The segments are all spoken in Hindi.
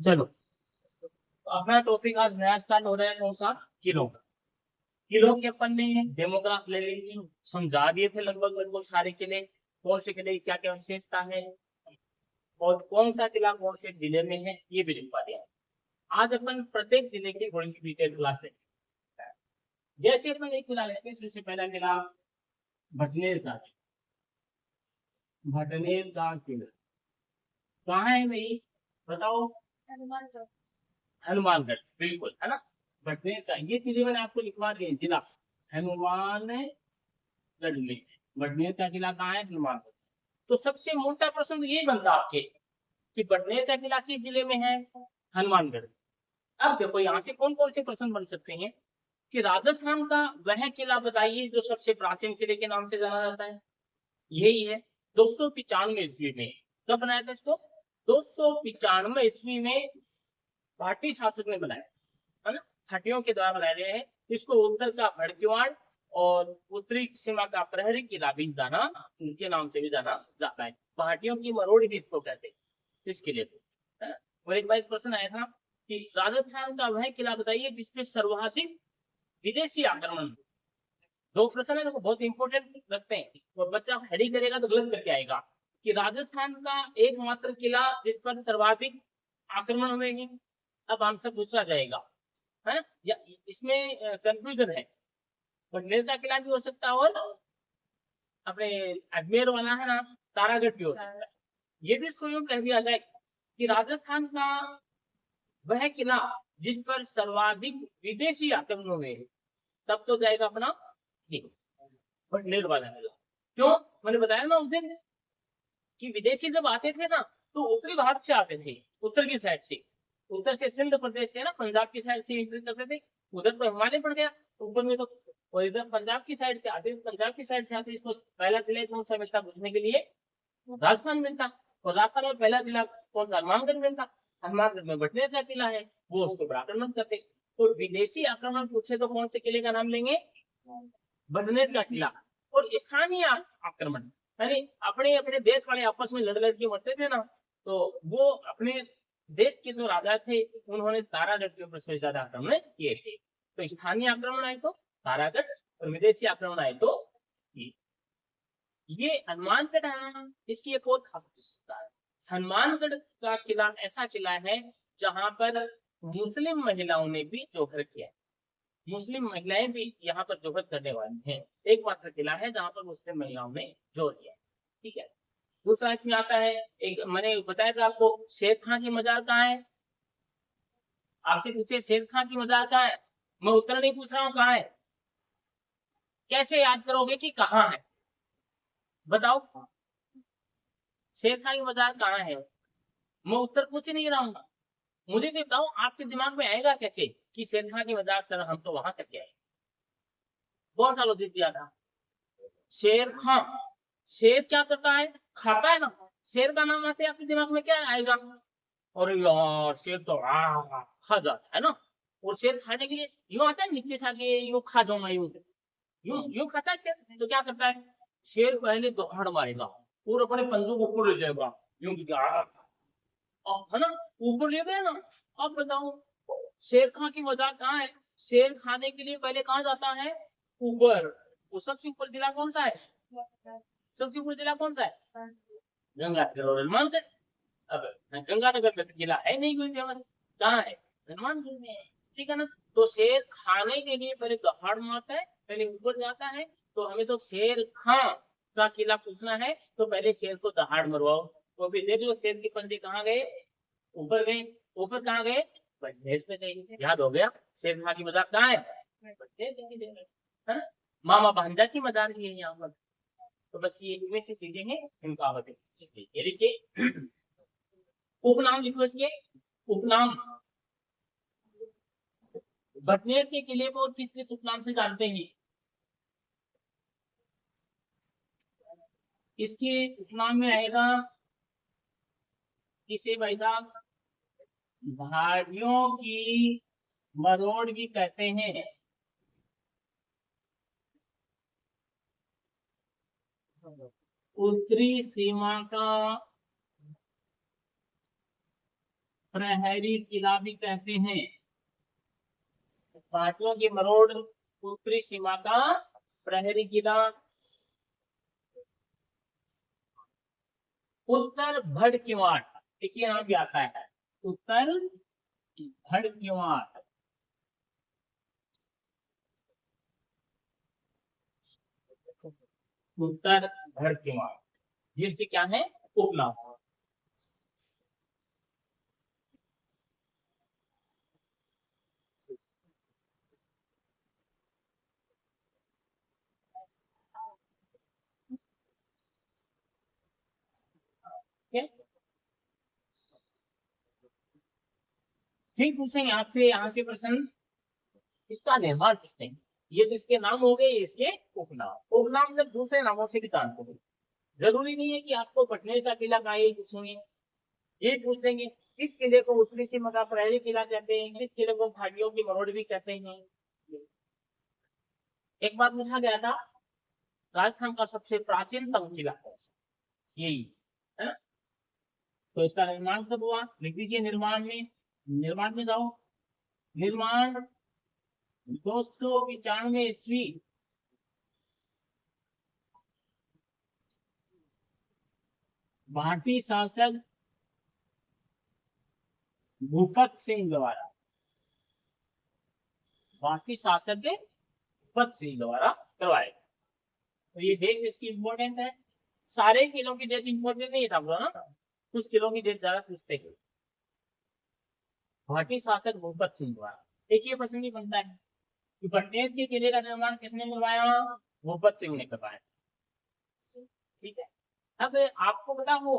चलो, तो अपना टॉपिक आज नया स्टार्ट हो रहा है। कौन सा? किलो। किलो के अपन ने डेमोग्राफ ले ली, समझा दिए थे लगभग लगभग सारे किले, कौन से किले की क्या क्या विशेषता है और कौन सा किला कौन से जिले में है, ये भी लिखवा दिया। आज अपन प्रत्येक जिले की थोड़ी सी डिटेल क्लास लेंगे। जैसे अपन एक किला लेते हैं, सबसे पहला किला भटनेर का। भटनेर का किला कहाँ है भाई? बताओ। हनुमानगढ़। हनुमानगढ़, बिल्कुल, है ना। भटनेर का ये चीजें मैंने आपको लिखवा दी है, जिला हनुमानगढ़ में। भटनेर का किला कहाँ है? हनुमानगढ़। तो सबसे मोटा प्रश्न तो ये बनता आपके कि भटनेर का किला किस जिले में है? हनुमानगढ़। अब देखो यहाँ से कौन कौन से प्रश्न बन सकते हैं कि राजस्थान का वह किला बताइए जो सबसे प्राचीन किले के नाम से जाना जाता है। यही है 295 ईस्वी में। कब बनाया था इसको? 295 ईस्वी में भाटी शासक ने बनाया, है ना। हटियों के द्वारा बनाया गया है। इसको उत्तर का भड़किवाड़ और उत्तरी सीमा का प्रहरी किला भी जाना, उनके नाम से भी जाना जाता है। पहाटियों की मरोड़ भी इसको कहते हैं, इस किले को, है ना। और एक बार एक प्रश्न आया था कि राजस्थान का वह किला बताइए जिसपे सर्वाधिक विदेशी आक्रमण। दो प्रश्न है, देखो बहुत इंपॉर्टेंट लगते हैं और बच्चा हेडी करेगा तो गलत करके आएगा कि राजस्थान का एकमात्र किला जिस पर सर्वाधिक आक्रमण हुए हैं। अब आंसर पूछा जाएगा, है ना। या इसमें कंफ्यूजन है, भटनेर का किला भी हो सकता है और अपने अजमेर वाला है ना, तारागढ़ भी हो सकता है। यदि इसको यूं कह दिया जाए कि राजस्थान का वह किला जिस पर सर्वाधिक विदेशी आक्रमण हुए हैं, तब तो जाएगा अपना ये भटनेर वाला किला। क्यों? मैंने बताया ना उस दिन कि विदेशी जब आते थे ना, तो उत्तरी भारत से आते थे, उत्तर की साइड से। उत्तर से सिंध प्रदेश से ना, पंजाब की साइड से एंट्री करते थे। उधर तो हिमालय पड़ गया ऊपर में तो, और इधर पंजाब की साइड से आते, पंजाब की साइड से आते। इसको पहला जिला कौन सा मिलता घुसने के लिए? राजस्थान मिलता। और राजस्थान में पहला जिला कौन सा? हनुमानगढ़ मिलता। हनुमानगढ़ में भटनेर का किला है, वो उसको पर आक्रमण करते। तो विदेशी आक्रमण पूछे तो कौन से किले का नाम लेंगे? भटनेर का किला। और स्थानीय आक्रमण, यानी अपने अपने देश वाले आपस में लड़ लड़ के मरते थे ना, तो वो अपने देश के जो राजा थे उन्होंने तारागढ़ के ऊपर सबसे ज्यादा आक्रमण किए थे। तो स्थानीय आक्रमण आए तो तारागढ़, और विदेशी आक्रमण आए तो ये हनुमानगढ़ है। इसकी एक और खास विशेषता है, हनुमानगढ़ का किला ऐसा किला है जहां पर मुस्लिम महिलाओं ने भी जोहर किया है। मुस्लिम महिलाएं भी यहाँ पर जोहर करने वाली हैं। एकमात्र किला है जहां पर मुस्लिम महिलाओं ने जोहर किया है। ठीक है। दूसरा इसमें आता है, एक मैंने बताया था आपको, शेर खां की मजार कहाँ है। आपसे पूछे शेर खां की मजार कहाँ है, मैं उत्तर नहीं पूछ रहा हूँ, कहाँ है। कैसे याद करोगे कि कहाँ है? बताओ, शेर खां की मजार कहाँ है? मैं उत्तर पूछ नहीं रहा हूँ, मुझे तो बताओ आपके दिमाग में आएगा कैसे कि शेर खां की मजार सर हम तो वहां करके आए। कौन सा लॉजिक दिया था? शेर खां, शेर क्या करता है? खाता है ना। शेर का नाम आते आपके दिमाग में क्या आएगा? और यार शेर तो खा जाता है ना। और शेर खाने के लिए यूं आता है नीचे से आके, यूं खा जाऊंगा, यूं यूं यूं खाता है शेर। तो क्या करता है? शेर पहले दौड़ मारेगा और अपने पंजों को ऊपर ले जाएगा, यूं की है ना, ऊपर ले गया ना। अब बताओ, शेर खां की मजाक कहाँ है? शेर खाने के लिए पहले कहाँ जाता है? ऊपर। वो सबसे ऊपर जिला कौन सा है? सबसे ऊपर जिला कौन सा है? गंगानगर और हनुमानगढ़। अब गंगानगर में तो जिला है नहीं कोई फेमस, कहाँ है? हनुमानगढ़ में है। ठीक है ना। तो शेर खाने के लिए पहले दहाड़ मारता है, पहले ऊपर जाता है। तो हमें तो शेर खां का किला पूछना है, तो पहले शेर को दहाड़ मरवाओ। तो अभी देख लो शेर के पंजे कहाँ गए? ऊपर गए। ऊपर कहाँ गए? बंदेज पे गए। याद हो गया शेर खां की मजाक कहाँ है? बंदेज, है ना। मामा भांजा की मजाक भी है यहाँ पर। तो बस ये इनमें से चीजें हैं, इनका बताइए। ये लिखिए, उपनाम लिखो इसके। उपनाम, भटनेर के किले को और किस किस उपनाम से जानते हैं? इसके उपनाम में आएगा किसे भाई साहब? भाटियों की मरोड़ भी कहते हैं। उत्तरी सीमा का प्रहरी किला भी कहते हैं। घाटियों की मरोड़ उत्तरी सीमा का प्रहरी किला। उत्तर भड़ किवाड़, देखिए यहाँ भी आता है उत्तर भड़ किवाड़। उत्तर भड़ किवाड़, जिसके क्या है उपनाम। फिर पूछेंगे आपसे यहाँ से प्रश्न, इसका निर्माण किसने, ये तो इसके नाम हो गए, इसके उपनाम। उपनाम जब दूसरे नामों से भी जानते हो, जरूरी नहीं है कि आपको पटने का किला का ही पूछेंगे, ये पूछ लेंगे किस किले को उत्तरी सीमा का प्रहरी किला कहते हैं, किस किले को घाटियों की मरोड़ भी कहते हैं। एक बार पूछा गया था राजस्थान का सबसे प्राचीनतम किला कौन सा, यही है ना। तो इसका निर्माण कब हुआ, लिख दीजिए निर्माण में जाओ। निर्माण 295 ईस्वी, भारतीय शासक भूपत सिंह द्वारा, भारतीय शासक भूपत सिंह द्वारा करवाए। तो ये डेट इसकी इंपॉर्टेंट है, सारे किलों की डेट इंपॉर्टेंट नहीं था ना, कुछ किलों की डेट ज्यादा पूछते हैं। भारतीय शासक भूपत सिंह द्वारा, एक ये प्रश्न भी बनता है कि पटनेर के किले का निर्माण किसने करवाया, भूपत सिंह ने करवाया। ठीक है, अब आपको पता हो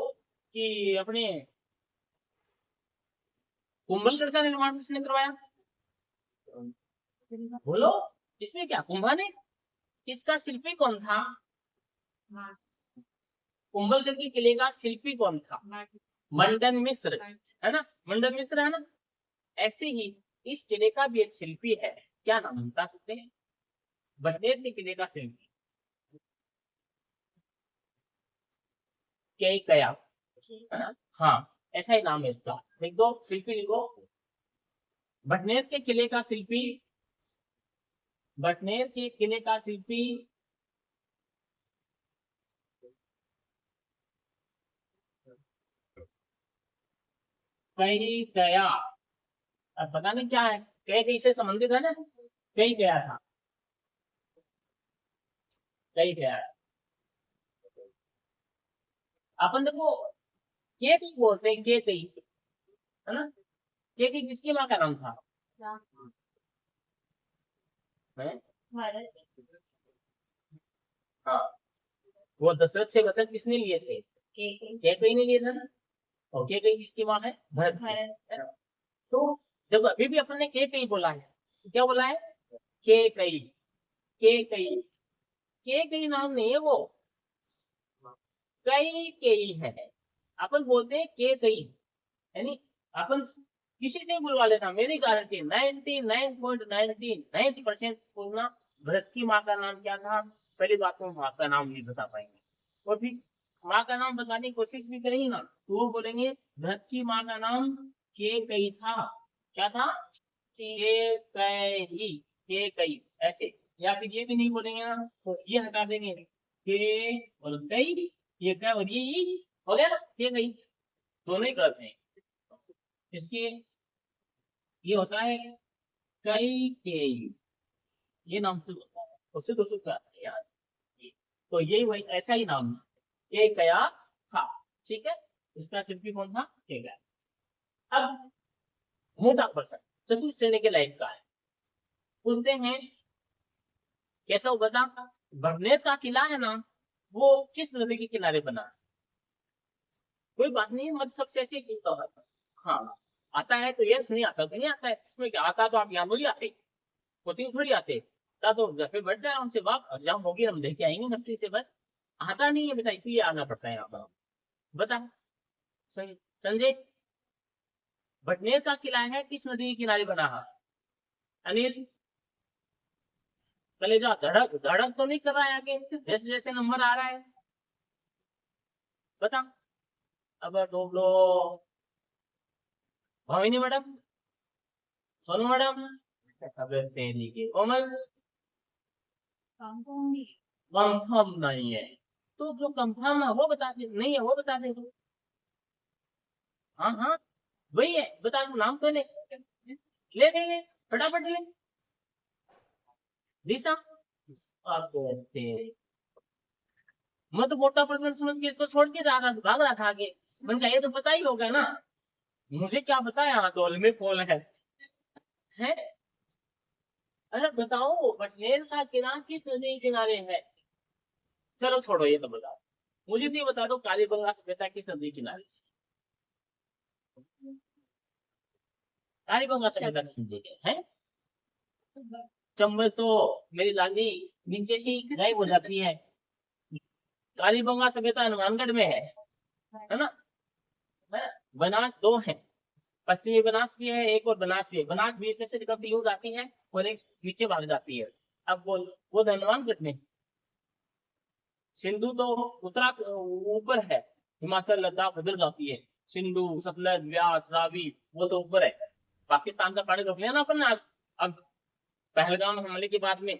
कि अपने कुंभलगढ़ का निर्माण किसने करवाया, बोलो, इसमें क्या कुंभा ने, इसका शिल्पी कौन था, कुंभलगढ़ के किले का शिल्पी कौन था, मंडन मिश्र, है ना, मंडन मिश्र है ना। ऐसे ही इस किले का भी एक शिल्पी है, क्या नाम बता सकते हैं, बटनेर के किले का शिल्पी कैकया, हाँ ऐसा ही नाम है इसका, लिख दो शिल्पी लिखो, बटनेर के किले का शिल्पी, बटनेर के किले का शिल्पी कैकया। अब पता नहीं क्या है, कई से संबंधित है ना, कई गया था, कई गया, अपन देखो के कई बोलते हैं, के कई, है ना, के कई किसकी माँ का नाम था, हाँ, वो दशरथ से वचन किसने लिए थे, के कई ने लिए था ना, और के कई किसकी माँ है, भरत, है ना। तो जब अभी भी अपन ने के कई बोला है, तो क्या बोला है, के कई, के कई, के कई नाम नहीं है वो, कई कई है, अपन बोलते हैं के कई, यानी अपन किसी से बुलवा लेना, मेरी गारंटी 99.99% बोलना भरत की माँ का नाम क्या था, पहली बात तो माँ का नाम नहीं बता पाएंगे, और फिर माँ का नाम बताने की कोशिश भी करेंगे ना, तो वो बोलेंगे भरत की माँ का नाम के कई था, क्या था, के कई, के कई, ऐसे। या फिर ये भी नहीं बोलेंगे ना, तो ये हटा देंगे, के और कई, ये क्या और ये हो गया ना, के कई, दोनों ही करते हैं। इसके ये होता है कई के, ये नाम से होता है, उससे तो सुख आता है यार, तो यही वही ऐसा ही नाम है, के कया था, ठीक है। इसका शिल्पी कौन था, के कया। अब मोटा प्रश्न चतुर्थ श्रेणी के लायक का है, बोलते हैं कैसा हुआ था, बरनेर का किला है ना, वो किस नदी के किनारे बना, कोई बात नहीं, मत सबसे ऐसे ही पूछता होगा, हाँ आता है तो यस, नहीं आता तो नहीं आता है, इसमें क्या आता, तो आप यहाँ थोड़ी आते, कोचिंग थोड़ी आते, तो घर पे बैठ जाए उनसे बात, एग्जाम होगी हम लेके आएंगे मस्ती से, बस आता नहीं है बेटा, इसलिए आना पड़ता है यहाँ पर। बता संजय, बटनेर का किला है किस नदी के किनारे बना है, अनिल, कलेजा धड़क धड़क तो नहीं कर रहा है आगे, जैसे जैसे नंबर आ रहा है, बता, अब डोबलो, भाविनी मैडम, सोनू मैडम, अब तेरी की कोमल, कंफर्म नहीं है तो जो कंफर्म है वो बता दे, नहीं है वो बता दे तू। हाँ हाँ वही है, बता दो नाम तो ले, ले लेंगे फटाफट ले। दिशा, अब तेरे, मैं तो मोटा पर्सन समझ के इसको छोड़ के जा रहा भाग रहा था आगे। मैंने कहा ये तो पता ही होगा ना, मुझे क्या पता यहाँ दौल में फॉल है? अरे बताओ बटनेर का किनारा किस नदी के किनारे है? चलो छोड़ो ये तो बताओ, मुझे भी बता दो कालीबंगा सभ्यता किस नदी के किनारे? कालीबंगा सभ्यता किस नदी के है? चंबल तो मेरी लाली नीचे से गायब हो जाती है। कालीबंगा सभ्यता हनुमानगढ़ में है ना? बनास दो है, पश्चिमी बनास भी है एक और बनास भी है, बनास बीच में से निकलती यूं जाती है और एक नीचे भाग जाती है। अब बोल वो हनुमानगढ़ में, सिंधु तो उत्तरा ऊपर है, हिमाचल लद्दाख उधर जाती है, सिंधु सतलज व्यास रावी वो तो ऊपर है। पाकिस्तान का पानी रोक लिया ना अपन ने अब पहलगाम हमले के बाद में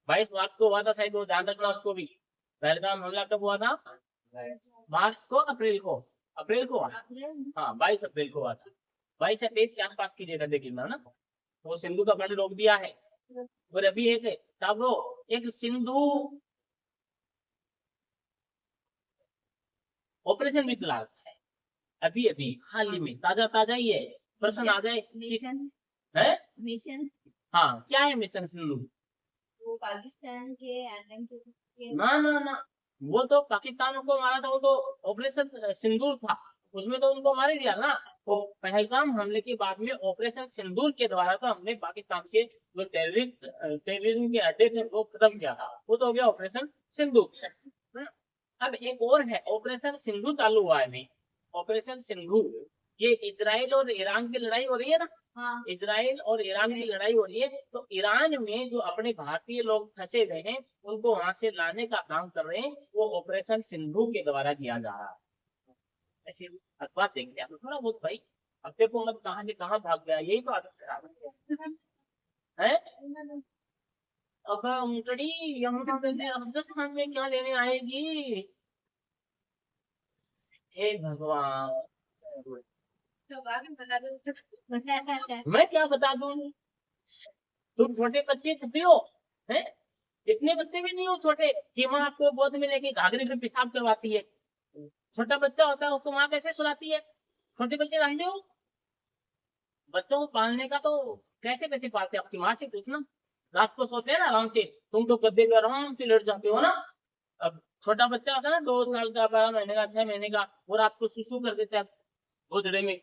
22 मार्च को हुआ था शायद, वो ध्यान रखना उसको भी। पहलगाम हमला कब हुआ था? मार्च को अप्रैल को, अप्रैल को हुआ, हाँ 22 अप्रैल को हुआ था। 22 या 23 के आसपास की डेटा देख लेना ना। तो सिंधु का पानी रोक दिया है और अभी एक तब वो एक सिंधु ऑपरेशन भी चला रखा है अभी अभी हाल ही में, ताजा ताजा ही है, प्रश्न आ जाए मिशन है। मिशन हाँ क्या है मिशन सिंधु? वो पाकिस्तान के आतंकी के ना ना ना, वो तो पाकिस्तान को मारा था, वो तो ऑपरेशन सिंदूर था, उसमें तो उनको मार ही दिया ना। वो पहलगाम हमले के बाद में ऑपरेशन सिंदूर के द्वारा तो हमने पाकिस्तान के जो टेररिज्म के अड्डे थे वो खत्म किया था, वो तो हो गया ऑपरेशन सिंदूर। अब एक और है ऑपरेशन सिंधु चालू हुआ है अभी, ऑपरेशन सिंधु। ये इजराइल और ईरान की लड़ाई हो रही है ना, हाँ इजराइल और ईरान की लड़ाई हो रही है, तो ईरान में जो अपने भारतीय लोग फंसे हुए हैं उनको वहां से लाने का काम कर रहे हैं, वो ऑपरेशन सिंधु के द्वारा किया जा रहा है। ऐसे अखबार देख लिया तो थोड़ा बहुत भाई, अब देखो मत कहाँ से कहाँ भाग गया, यही तो आदत खराब है। अब मुटड़ी यहाँ राजस्थान में क्या लेने आएगी? हे भगवान, तो बाद में बता दो मैं क्या बता दूं? तुम छोटे बच्चे भी हो हैं? इतने बच्चे भी नहीं हो छोटे कि माँ आपको गोद में लेके घाघरे पे पेशाब करवाती है। छोटा बच्चा होता है उसको माँ कैसे सुलाती है? छोटे बच्चे जानते हो? बच्चों को पालने का तो कैसे कैसे पालते हैं आपकी माँ से पूछना। रात को सोते हैं ना आराम से, तुम तो गद्दे पे आराम से लेट जाते हो ना। अब छोटा बच्चा होता है ना 2 साल का 12 महीने का 6 महीने का, वो रात को सुसु कर देता है गोदड़े में।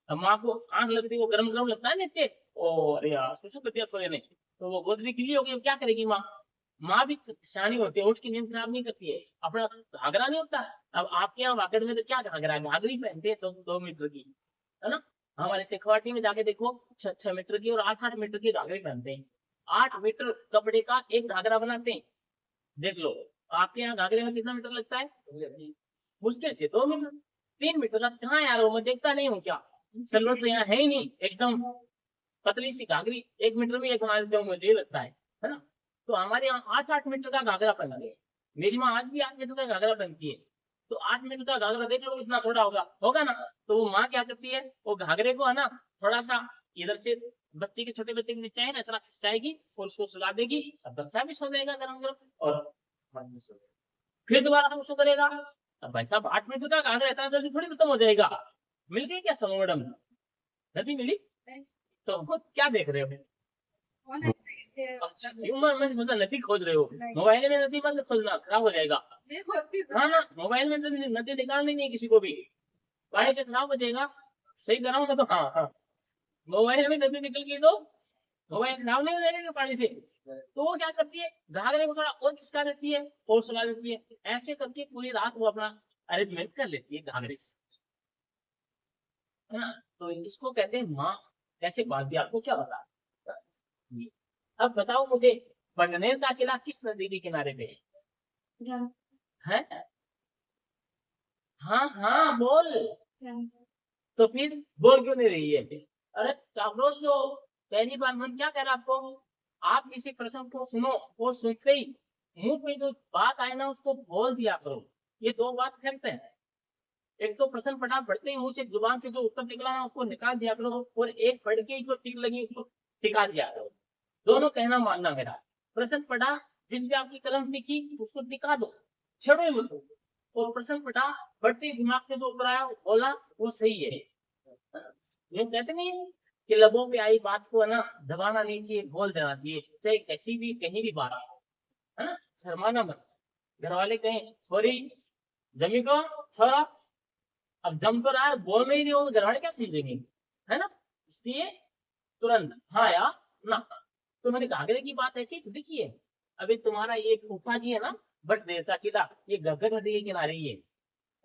अब माँ को आंख लगती है, वो गरम गरम लगता है नीचे, ओ अरे यार सुसु कर दिया सोने ने, तो वो गोदड़ी गिली हो गई, क्या करेगी माँ? माँ भी शानी होती है, उठ के नींद खराब नहीं करती है। अपना घाघरा नहीं होता, अब आपके यहाँ वाकड़ में तो क्या घाघरा है, घाघरी पहनते हैं 2 मीटर की, है ना। हमारे शेखवाटी में जाके देखो 6-6 मीटर की और 8-8 मीटर की घाघरे पहनते हैं। 8 मीटर कपड़े का एक घाघरा बनाते हैं, देख लो। आपके यहाँ घाघरे में कितना मीटर लगता है? मुश्किल से 2 मीटर, 3 मीटर का कहाँ यार, वो मैं देखता नहीं हूँ क्या? सलवट तो यहाँ है ही नहीं, एकदम पतली सी घाघरी 1 मीटर में एक बना देते हो, मुझे लगता है ना। तो हमारे यहाँ 8-8 मीटर का घाघरा पहनते हैं, मेरी माँ आज भी 8 मीटर का घाघरा पहनती है। तो 8 मीटर का घाघरा देख लो इतना छोटा होगा होगा ना। तो वो माँ क्या करती है, वो घाघरे को है ना थोड़ा सा इधर से बच्चे के, छोटे बच्चे के नीचे है ना इतना खिंचाएगी और उसको सुला देगी, अब बच्चा भी सो जाएगा गरम गरम, और फिर दोबारा सुसु करेगा। अब भाई साहब 8 मीटर का घाघरा इतना जल्दी थोड़ी खत्म हो जाएगा। मिल गई क्या सोनू मैडम? नहीं मिली? तो क्या देख रहे हो? अच्छा मैंने सोचा नदी खोज रहे हो, मोबाइल में नदी मत खोजना, खराब हो जाएगा। हाँ ना, मोबाइल में नदी निकालनी नहीं किसी को भी, पानी से खराब हो जाएगा। सही कर रहा हूँ मैं तो, हाँ हाँ। मोबाइल में नदी निकल गई तो मोबाइल खराब नहीं हो जाएगा पानी से। तो वो क्या करती है, घाघरे को थोड़ा और खिसका देती है और सुला देती है, ऐसे करके पूरी रात वो अपना अरेंजमेंट कर लेती है घाघरे से, है ना। तो इसको कहते हैं माँ कैसे पालती है, आपको क्या बता। अब बताओ मुझे, बटनेर का किला किस नदी के किनारे पे है? हाँ हाँ बोल। तो फिर बोल क्यों नहीं रही है? अरे काकरोच जो पहली बार मन क्या कह रहा आपको, आप किसी प्रश्न को सुनो और सुनते ही मुंह पे जो बात आए ना उसको बोल दिया करो। ये दो बात करते हैं, एक तो प्रश्न पढ़ा पढ़ते ही मुंह से जुबान से जो उत्तर निकला ना उसको निकाल दिया करो, और एक पढ़ के जो टिक लगी उसको टिका दिया करो। दोनों कहना मानना मेरा। प्रश्न पढ़ा, जिस भी आपकी कलम टिकी उसको टिका दो, छेड़ो ही मत। और प्रश्न पढ़ा, बढ़ते दिमाग से जो ऊपर आया बोला वो सही है। ये कहते नहीं है कि लबों पे आई बात को है ना दबाना नहीं चाहिए, बोल देना चाहिए, चाहे कैसी भी कहीं भी बात है ना, शर्माना मत। घर वाले कहें सॉरी जमी को छोरा, अब जम तो रहा है, बोल नहीं रही हो, घर वाले क्या समझेंगे, है ना। इसलिए तुरंत हाँ या ना। तो मैंने घाघरे की बात ऐसी थोड़ी की है। अभी तुम्हारा ये फूफा जी है ना बट देवता किला, ये घग्गर नदी के किनारे ही है।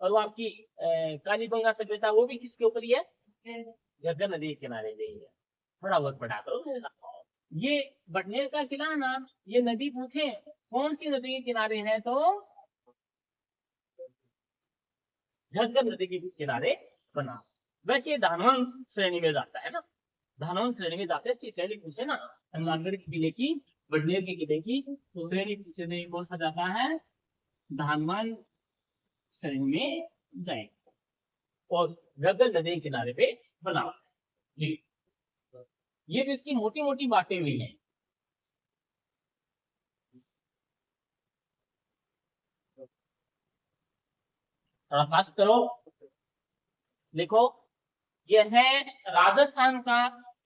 और वो आपकी कालीबंगा सभ्यता वो भी किसके ऊपर ही है, घग्गर नदी के किनारे रही है। थोड़ा बहुत पढ़ा करो। ये बटनेर का किला है ना, ये नदी पूछे कौन सी नदी के किनारे है, तो घग्गर नदी के किनारे बना। वैसे ये धानवन श्रेणी में जाता है ना, धानवन श्रेणी में जाते हैं। इसकी श्रेणी पूछे ना हनुमानगढ़ के किले की, बटनेर के किले की, तो श्रेणी पूछे नहीं कौन सा जाता है, धानवन श्रेणी में जाएगा। और घग्गर नदी के किनारे पे बना जी। ये तो इसकी मोटी मोटी बातें हुई हैं। थोड़ा फास्ट करो, लिखो। यह है राजस्थान का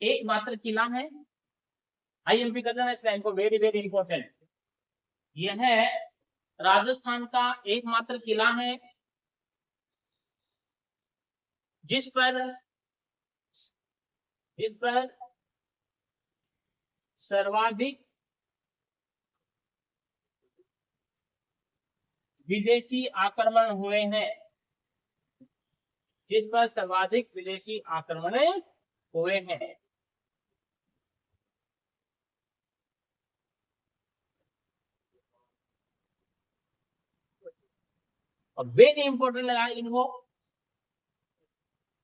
एकमात्र किला है, आईएमपी कर देना इस लाइन को, वेरी वेरी इंपॉर्टेंट। यह है राजस्थान का एकमात्र किला है जिस पर सर्वाधिक विदेशी आक्रमण हुए हैं, जिस पर सर्वाधिक विदेशी आक्रमण हुए हैं। और वेरी इंपॉर्टेंट लगा इनको,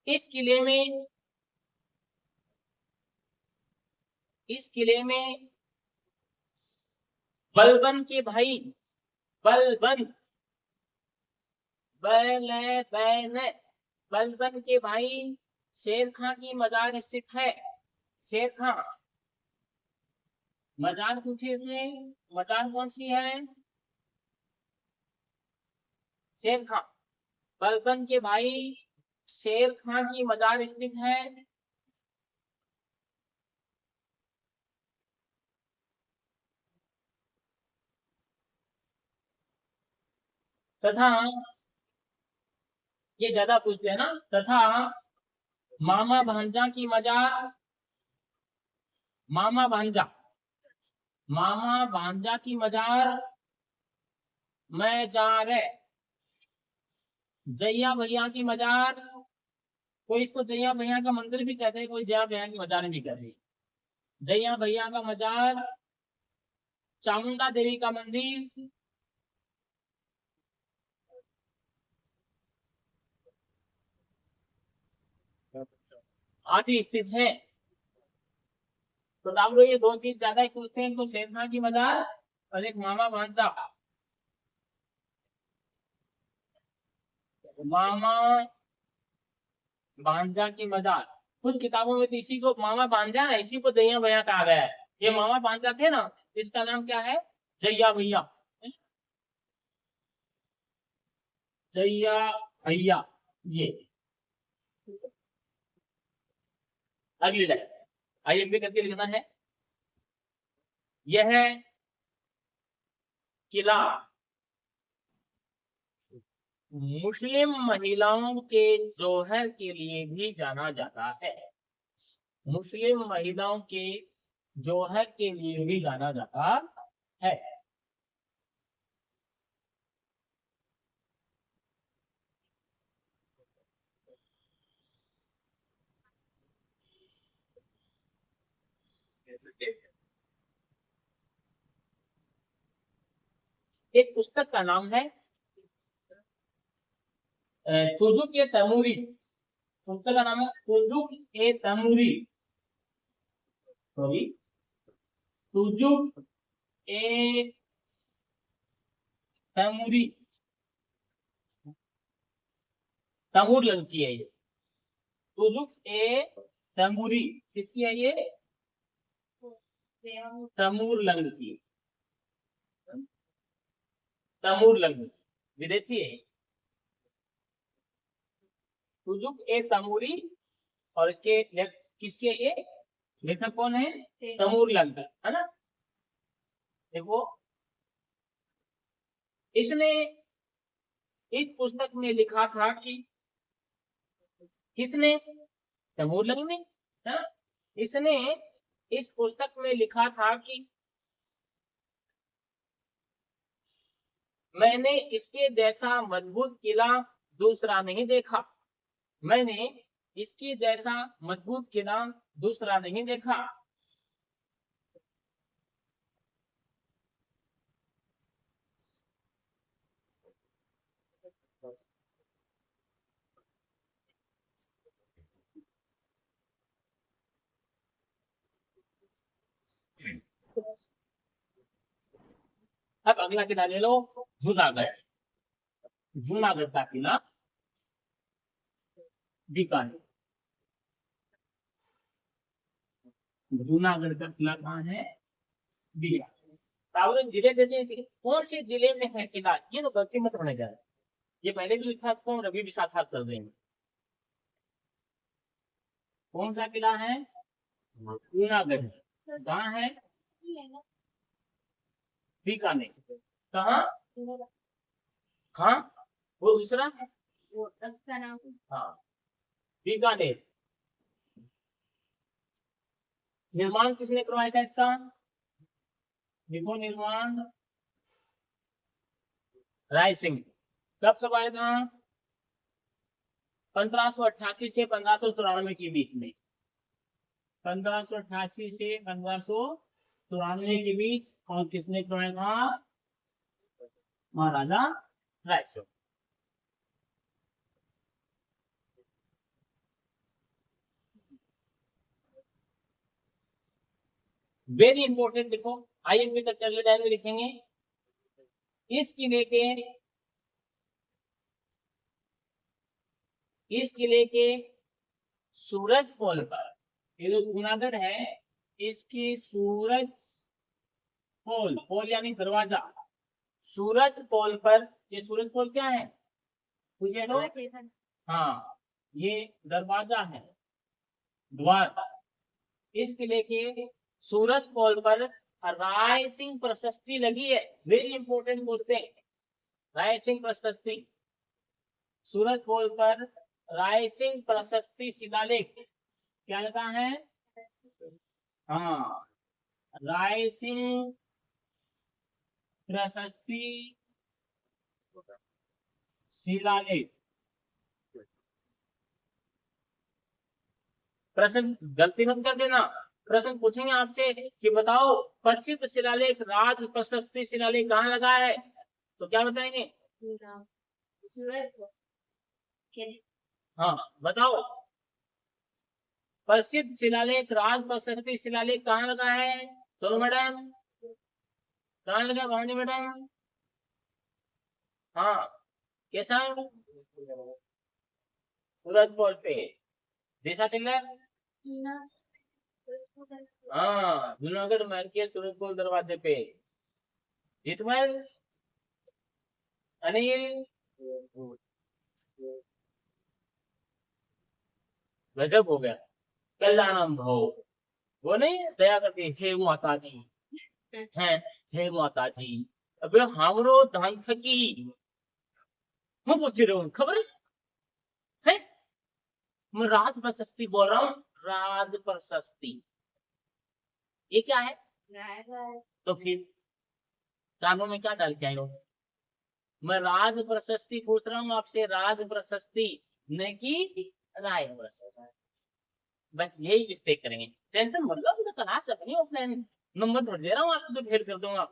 इस किले में बलबन के भाई, बलबन बलबन के भाई शेर खां की मजार स्थित है। शेर खां मजार पूछे इसमें, मजार कौन सी है, शेर खां। बलबन के भाई शेर खां की मजार स्थित है, तथा ये ज्यादा पूछते हैं ना, तथा मामा भांजा की मजार, मामा भांजा की मजार में जा रहे, जैया भैया की मजार, कोई इसको जैया भैया का मंदिर भी कहते हैं, कोई जया भैया की मजार भी कहते हैं। जैया भैया का मजार, चामुंडा देवी का मंदिर, आदि स्थित है। तो डाउन ये दो चीज ज्यादा ही पूछते हैं, तो शेर खां की मजार और एक मामा भांजा। मामा भांजा की मजार, कुछ किताबों में तो इसी को मामा भांजा है, इसी को जैया भैया कहा गया है। ये मामा भांजा थे ना, इसका नाम क्या है, जैया भैया, जैया भैया। ये अगली लाइन आइए भी करके लिखना है। यह किला मुस्लिम महिलाओं के जौहर के लिए भी जाना जाता है, मुस्लिम महिलाओं के जौहर के लिए भी जाना जाता है। एक पुस्तक का नाम है सुजुकी तैमूरी, पुस्तक का नाम है तुजुक ए तैमूरी, सॉरी तुजुक ए तैमूरी, तैमूर लंग की है ये। तुजुक ए तैमूरी किसकी है ये? तैमूर लंग की, तैमूर लंग विदेशी है। तुजुक ए तैमूरी और इसके किसके ये लेखक कौन है? तैमूर लंग, है ना। देखो इसने इस पुस्तक में लिखा था कि किसने? तैमूर लंग ने, है ना। इसने इस पुस्तक में लिखा था कि मैंने इसके जैसा मजबूत किला दूसरा नहीं देखा, मैंने इसके जैसा मजबूत किला दूसरा नहीं देखा। अब अगला किला ले लो, जूनागढ़। जूनागढ़ का किला बीकानेर। जूनागढ़ का किला कहाँ है? बीकानेर। जिले देते हैं, कौन से जिले में है किला? ये तो गलती मत होने जा रहा है, ये पहले भी लिखा था, रवि भी साथ साथ कर देंगे। कौन सा किला है? जूनागढ़। कहाँ है? बीकानेर। कहाँ? हाँ वो दूसरा है, वो उसका नाम हाँ बीकानेर। निर्माण किसने करवाया था इसका? देखो निर्माण राय सिंह। कब करवाया था? 1588 से 1594 के बीच में। 1588 से 1594 के बीच। और किसने करवाया था? महाराजा राय सिंह। वेरी इंपॉर्टेंट, देखो आईएमपी तक चलिए डायरी लिखेंगे। इस किले के सूरज पोल पर, ये जो जूनागढ़ है इसके सूरज पोल, पोल यानी दरवाजा, सूरज पोल पर, ये सूरज पोल क्या है पूछे तो? हाँ ये दरवाजा है, द्वार। इस किले के सूरज पोल पर राय सिंह प्रशस्ति लगी है। Very important question, Rai Singh प्रशस्ति। सूरज पोल पर राय सिंह प्रशस्ति शिलालेख क्या लगा है? हाँ राय सिंह प्रशस्ति शिलालेख। प्रश्न गलती मत कर देना, प्रश्न पूछेंगे आपसे कि बताओ प्रसिद्ध शिलालेख राज प्रशस्ति शिलालेख कहाँ लगा है, तो क्या बताएंगे? हाँ बताओ, प्रसिद्ध शिलालेख राज प्रशस्ति शिलालेख कहाँ लगा है? चलो मैडम, कहाँ लगा भावनी मैडम? हाँ कैसा? सूरज पोल पे। दिशा टेलर? हाँ जूनागढ़ महल के सूरज पोल दरवाजे पे। जितमल? अनिल? गजब हो गया। कल्याणम भाव, वो नहीं दया करके हे माता जी है, हे माता जी। अब हमरो धान थकी मैं पूछ रहा हूँ, खबर है? मैं राज प्रशस्ति बोल रहा हूँ, राज प्रशस्ति। ये क्या है? तो फिर कानों में क्या डाल के आए हो? मैं राज प्रशस्ति पूछ रहा हूँ आपसे, राज प्रशस्ति न कि राय प्रशस्ति। बस यही मिस्टेक करेंगे, टेंशन मतलब तो करा सकते हो, अपने नंबर थोड़ी दे रहा हूँ आपको तो फेल कर दूंगा।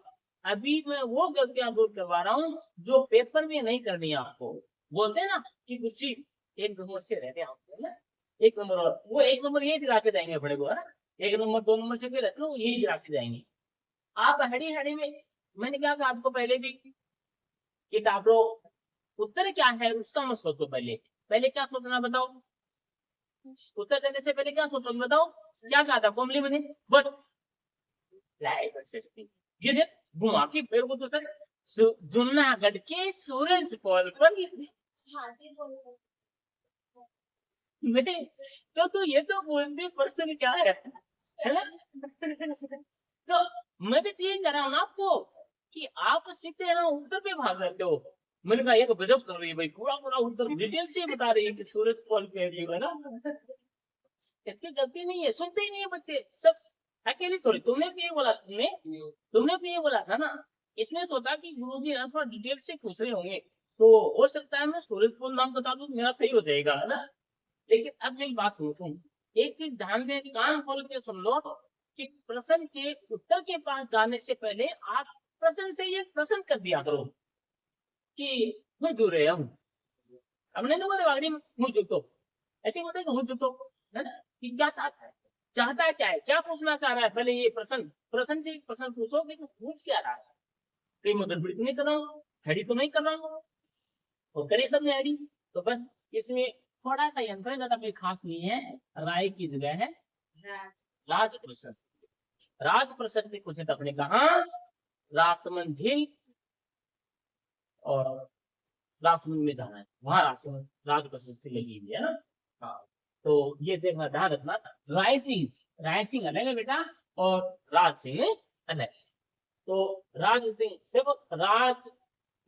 अभी मैं वो गलतियां दूर करवा रहा हूँ जो पेपर में नहीं करनी है आपको। बोलते हैं ना कि कुछ एक नंबर से रहते हैं आप, है ना। एक नंबर, और वो एक नंबर यही दिला के जाएंगे अपने को, है ना। एक नंबर 2 नंबर से भी रहते हो, यही दिला के जाएंगे। आप हड़ी हड़ी में, मैंने क्या कहा आपको पहले भी कि आप लोग उत्तर क्या है उसका मत सोचो, पहले पहले क्या सोचना बताओ। उत्तर देने से पहले क्या सोचो बताओ, क्या कहा था कोमली मैंने, बट ये देख घुमा के पेड़ को, तो जूनागढ़ के सूरज पोल पर हाथी बोल रहे नहीं, तो ये तो बोलते पर्सन क्या है ना। तो मैं भी तो यही कह रहा हूँ ना आपको कि आप सीधे है ना उत्तर पे भाग जाते हो। मैंने कहा ये तो गजब कर रही है भाई, पूरा पूरा उत्तर डिटेल से बता रही है कि सूरज पोल पे है ना। इसकी गलती नहीं है, सुनते ही नहीं है बच्चे सब। अकेली थोड़ी, तुमने भी ये बोला, तुमने भी ये बोला था ना। इसने सोचा कि गुरुजी ना थोड़ा डिटेल से पूछ रहे होंगे, तो हो सकता है मैं सूरज पोल नाम बता दूं, मेरा सही हो जाएगा, है ना। लेकिन अब मेरी बात सुनो तुम, एक चीज ध्यान में कान खोल के सुन लो कि प्रश्न के उत्तर के पास जाने से पहले आप प्रश्न से ये प्रश्न कर दिया करो कि हूँ जुड़े हम। हमने लोगों ने वागड़ी हूँ जुटो, ऐसे बोलते हूँ जुटो, है ना। कि क्या चाहता है, चाहता है क्या है, क्या पूछना चाह रहा है, पहले ये प्रश्न प्रश्न से प्रश्न पूछो कि पूछ क्या रहा है। कहीं मैं गड़बड़ी तो नहीं कर रहा हूँ, हेडी तो नहीं कर रहा हूँ, और करे सबने हेडी। तो बस इसमें थोड़ा सा यंत्र है, ज्यादा कोई खास नहीं है। राय की जगह है राज प्रशस्ति। राज प्रशस्ति पूछे तो अपने कहा रासमंद झील और रासमंद में जाना है, वहां रासमंद राज प्रशस्ति लगी हुई है ना। हाँ, तो ये देखना, ध्यान रखना, रायसिंह, रायसिंह अलग है बेटा, और राज सिंह अलग। तो राज सिंह देखो, राज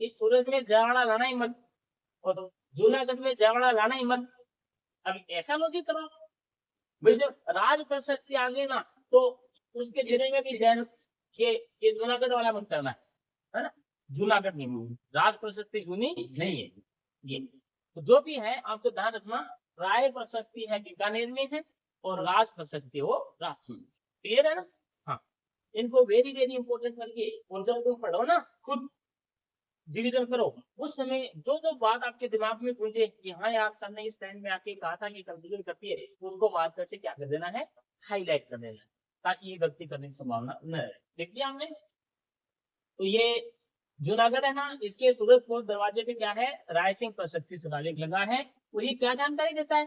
इस सूरज में जयवाड़ा लाना ही मत, और जूनागढ़ में जयवाड़ा लाना ही मत। अब ऐसा लॉजिक करो भाई, जब राज प्रशस्ति आ गई ना, तो उसके जिले में भी जैन के ये जूनागढ़ वाला मत करना है ना। जूनागढ़ नहीं, राज प्रशस्ति जूनी नहीं है ये। तो जो भी है आपको ध्यान रखना, राय प्रशस्ति है बीकानेर में है, और राज प्रशस्ति हो राजसमंद। क्लियर है ना। हाँ, इनको वेरी वेरी इंपॉर्टेंट करके, और जब तुम पढ़ो ना खुद रिवीजन करो, उस समय जो जो बात आपके दिमाग में पूछे कि हाँ यार सर ने इस टाइम में आके कहा था कि कंफ्यूजन करती है, उसको बात कर से क्या कर देना है, हाईलाइट कर देना है, ताकि ये गलती करने की संभावना न रहे। देख लिया हमने। तो ये जूनागढ़ है ना, इसके सूरजपुर दरवाजे पे क्या है, रायसिंह प्रशस्ति शिलालेख लगा है। और ये क्या जानकारी देता है,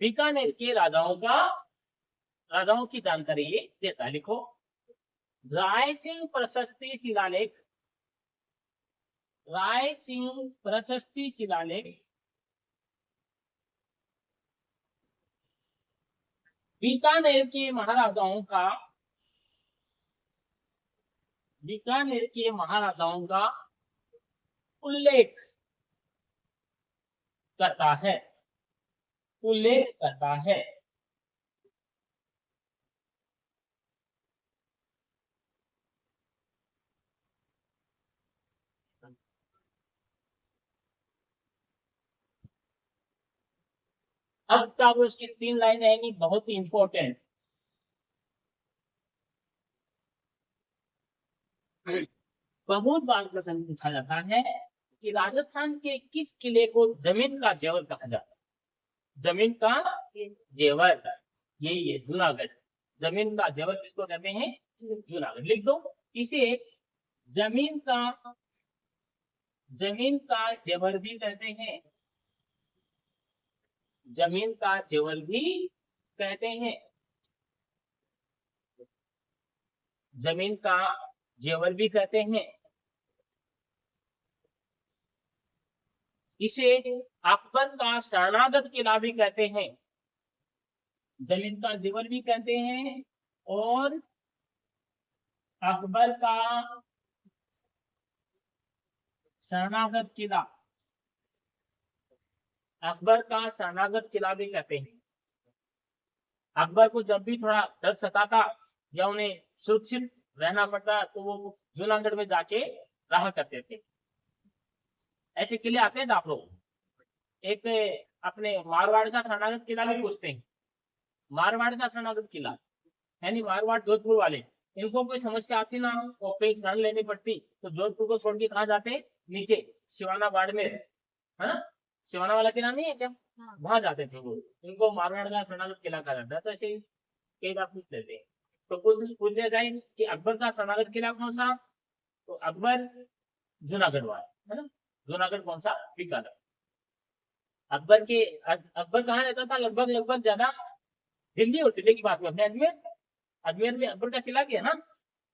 बीकानेर के राजाओं की जानकारी ये देता है। लिखो, रायसिंह प्रशस्ति शिलालेख, रायसिंह प्रशस्ति शिलालेख बीकानेर के महाराजाओं का, बीकानेर के महाराजाओं का उल्लेख करता है, उल्लेख करता है। अब तक उसकी 3 लाइन आएंगी, बहुत ही इंपॉर्टेंट। बहुत बार प्रश्न पूछा जाता है कि राजस्थान के किस किले को जमीन का जेवर कहा जाता है। जमीन का जेवर, यही है जूनागढ़। जमीन का जेवर किसको कहते हैं, जूनागढ़। लिख दो इसे, जमीन का, जमीन का जेवर भी कहते हैं, जमीन का जेवर भी कहते हैं, जमीन का जेवर भी कहते हैं। इसे अकबर का शरणागत किला भी कहते हैं, जमीन का जेवर भी कहते हैं, और अकबर का शरणागत किला, अकबर का शरणागत किला भी कहते हैं। अकबर को जब भी थोड़ा डर सताता या उन्हें सुरक्षित रहना पड़ता, तो वो जूनागढ़ में जाके रहा करते थे। ऐसे किले आते हैं आप लोग, एक अपने मारवाड़ का शरणागत किला भी पूछते हैं, मारवाड़ का शरणागत किला, यानी मारवाड़ जोधपुर वाले, इनको कोई समस्या आती ना और कहीं शरण लेनी पड़ती, तो जोधपुर को छोड़ के कहा जाते, नीचे शिवाना बाड़मेर, है ना। सिवाना वाला किला नहीं है क्या, हाँ। वहां जाते थे वो, इनको मारवाड़ का शरणागत किला कहा जाता है। तो ऐसे कई बार पूछ लेते हैं। तो पूछ लिया जाए कि अकबर का शरणागत किला कौन सा, तो अकबर जूनागढ़ वाला है ना, जूनागढ़ कौन सा, बीकानेर। अकबर कहाँ रहता था, लगभग लगभग ज्यादा दिल्ली और दिल्ली की बात करते हैं, अजमेर, अजमेर में अकबर का किला भी है ना,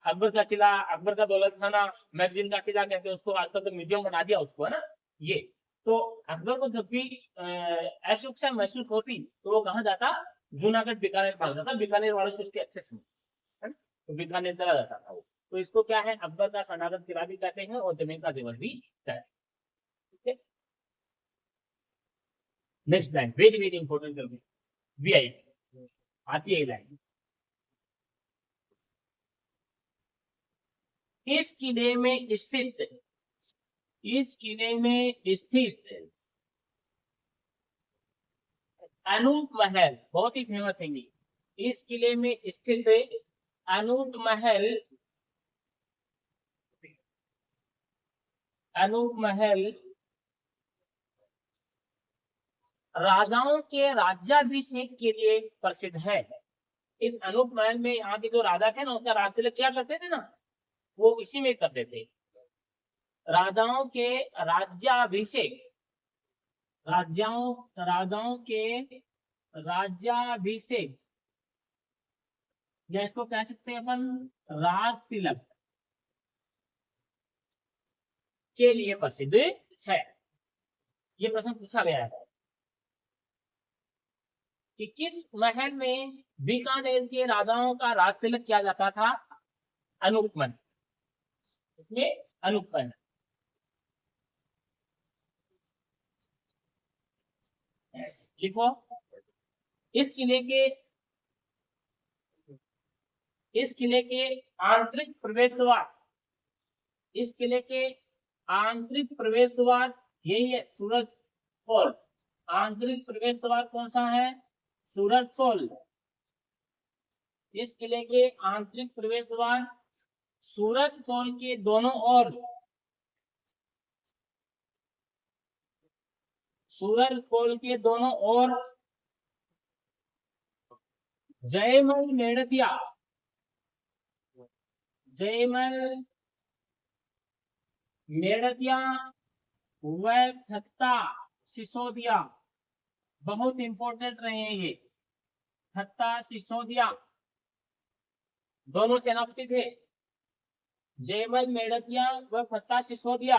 अकबर का किला, अकबर का दौलत खाना, मैगजीन का किला कहते हैं उसको, आजकल तो म्यूजियम बना दिया उसको, है ना ये। तो अकबर को जब भी असुरक्षा महसूस होती तो वो कहाँ जाता, जूनागढ़ बीकानेर पहुंच जाता, बीकानेर वाले से उसके अच्छे से, है ना, तो बीकानेर चला जाता था वो। तो इसको क्या है, अकबर का शरणागत किला भी कहते हैं और जमीन का जेवर भी कहते हैं। ठीक है, next line very very important करके, वी आई आती है लाइन, इस किले में स्थित, इस किले में स्थित अनूप महल, बहुत ही फेमस है ये, इस किले में स्थित अनूप महल, अनूप महल राजाओं के राज्याभिषेक के लिए प्रसिद्ध है। इस अनूप महल में यहाँ के जो राजा थे ना, उसका राज्य क्या करते थे ना, वो इसी में करते थे, राजाओं के राज्याभिषेक, राजाओं राजाओं के राज्याभिषेक, या इसको कह सकते हैं अपन राज तिलक के लिए प्रसिद्ध है। ये प्रश्न पूछा गया है कि किस महल में बीकानेर के राजाओं का राज तिलक किया जाता था, अनूपमन, इसमें अनूपमन। लिखो, इस किले के, इस किले के आंतरिक प्रवेश द्वार, इस किले के आंतरिक प्रवेश द्वार यही है, सूरज पोल, आंतरिक प्रवेश द्वार कौन सा है, सूरज पोल। इस किले के आंतरिक प्रवेश द्वार सूरज पोल के दोनों ओर, सूरज पोल के दोनों ओर जयमल मेड़तिया, जयमल मेड़तिया व थत्ता सिसोदिया, बहुत इंपॉर्टेंट रहे हैं ये, थत्ता सिसोदिया दोनों सेनापति थे, जयमल मेड़तिया व थत्ता सिसोदिया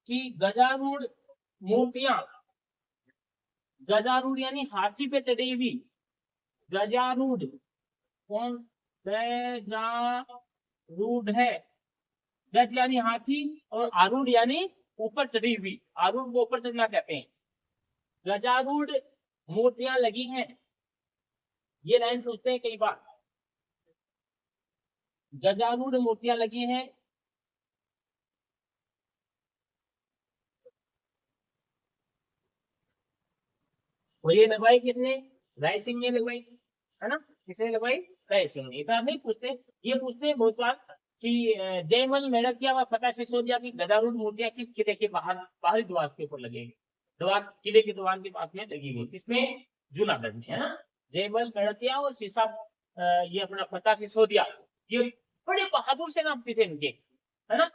की गजारूढ़ मूर्तियां, गजारूढ़ यानी हाथी पे चढ़ी हुई, गजारूढ़ कौन, गजारूढ़ है, गज यानी हाथी और आरूढ़ यानी ऊपर चढ़ी हुई, आरूढ़ को ऊपर चढ़ना कहते हैं, गजारूढ़ मूर्तियां लगी हैं। ये लाइन पूछते हैं कई बार, गजारूढ़ मूर्तियां लगी हैं, और ये लगवाई किसने, राय सिंह ने लगवाई, है ना, किसने लगवाई, राय सिंह ने। इतना नहीं पूछते, ये पूछते हैं बहुत बार कि जयमल मेड़तिया व फतेह सिसोदिया की गजारूढ़ मूर्तियां किस किले के बाहर, बाहरी द्वार के ऊपर लगेगी, द्वार, किले के द्वार के पास में लगी हुई, किसमें, जूनागढ़ में, है ना, जयमल मेड़तिया और सीसा, ये अपना फतेह सिसोदिया, ये बड़े बहादुर सेनापति थे इनके, है ना,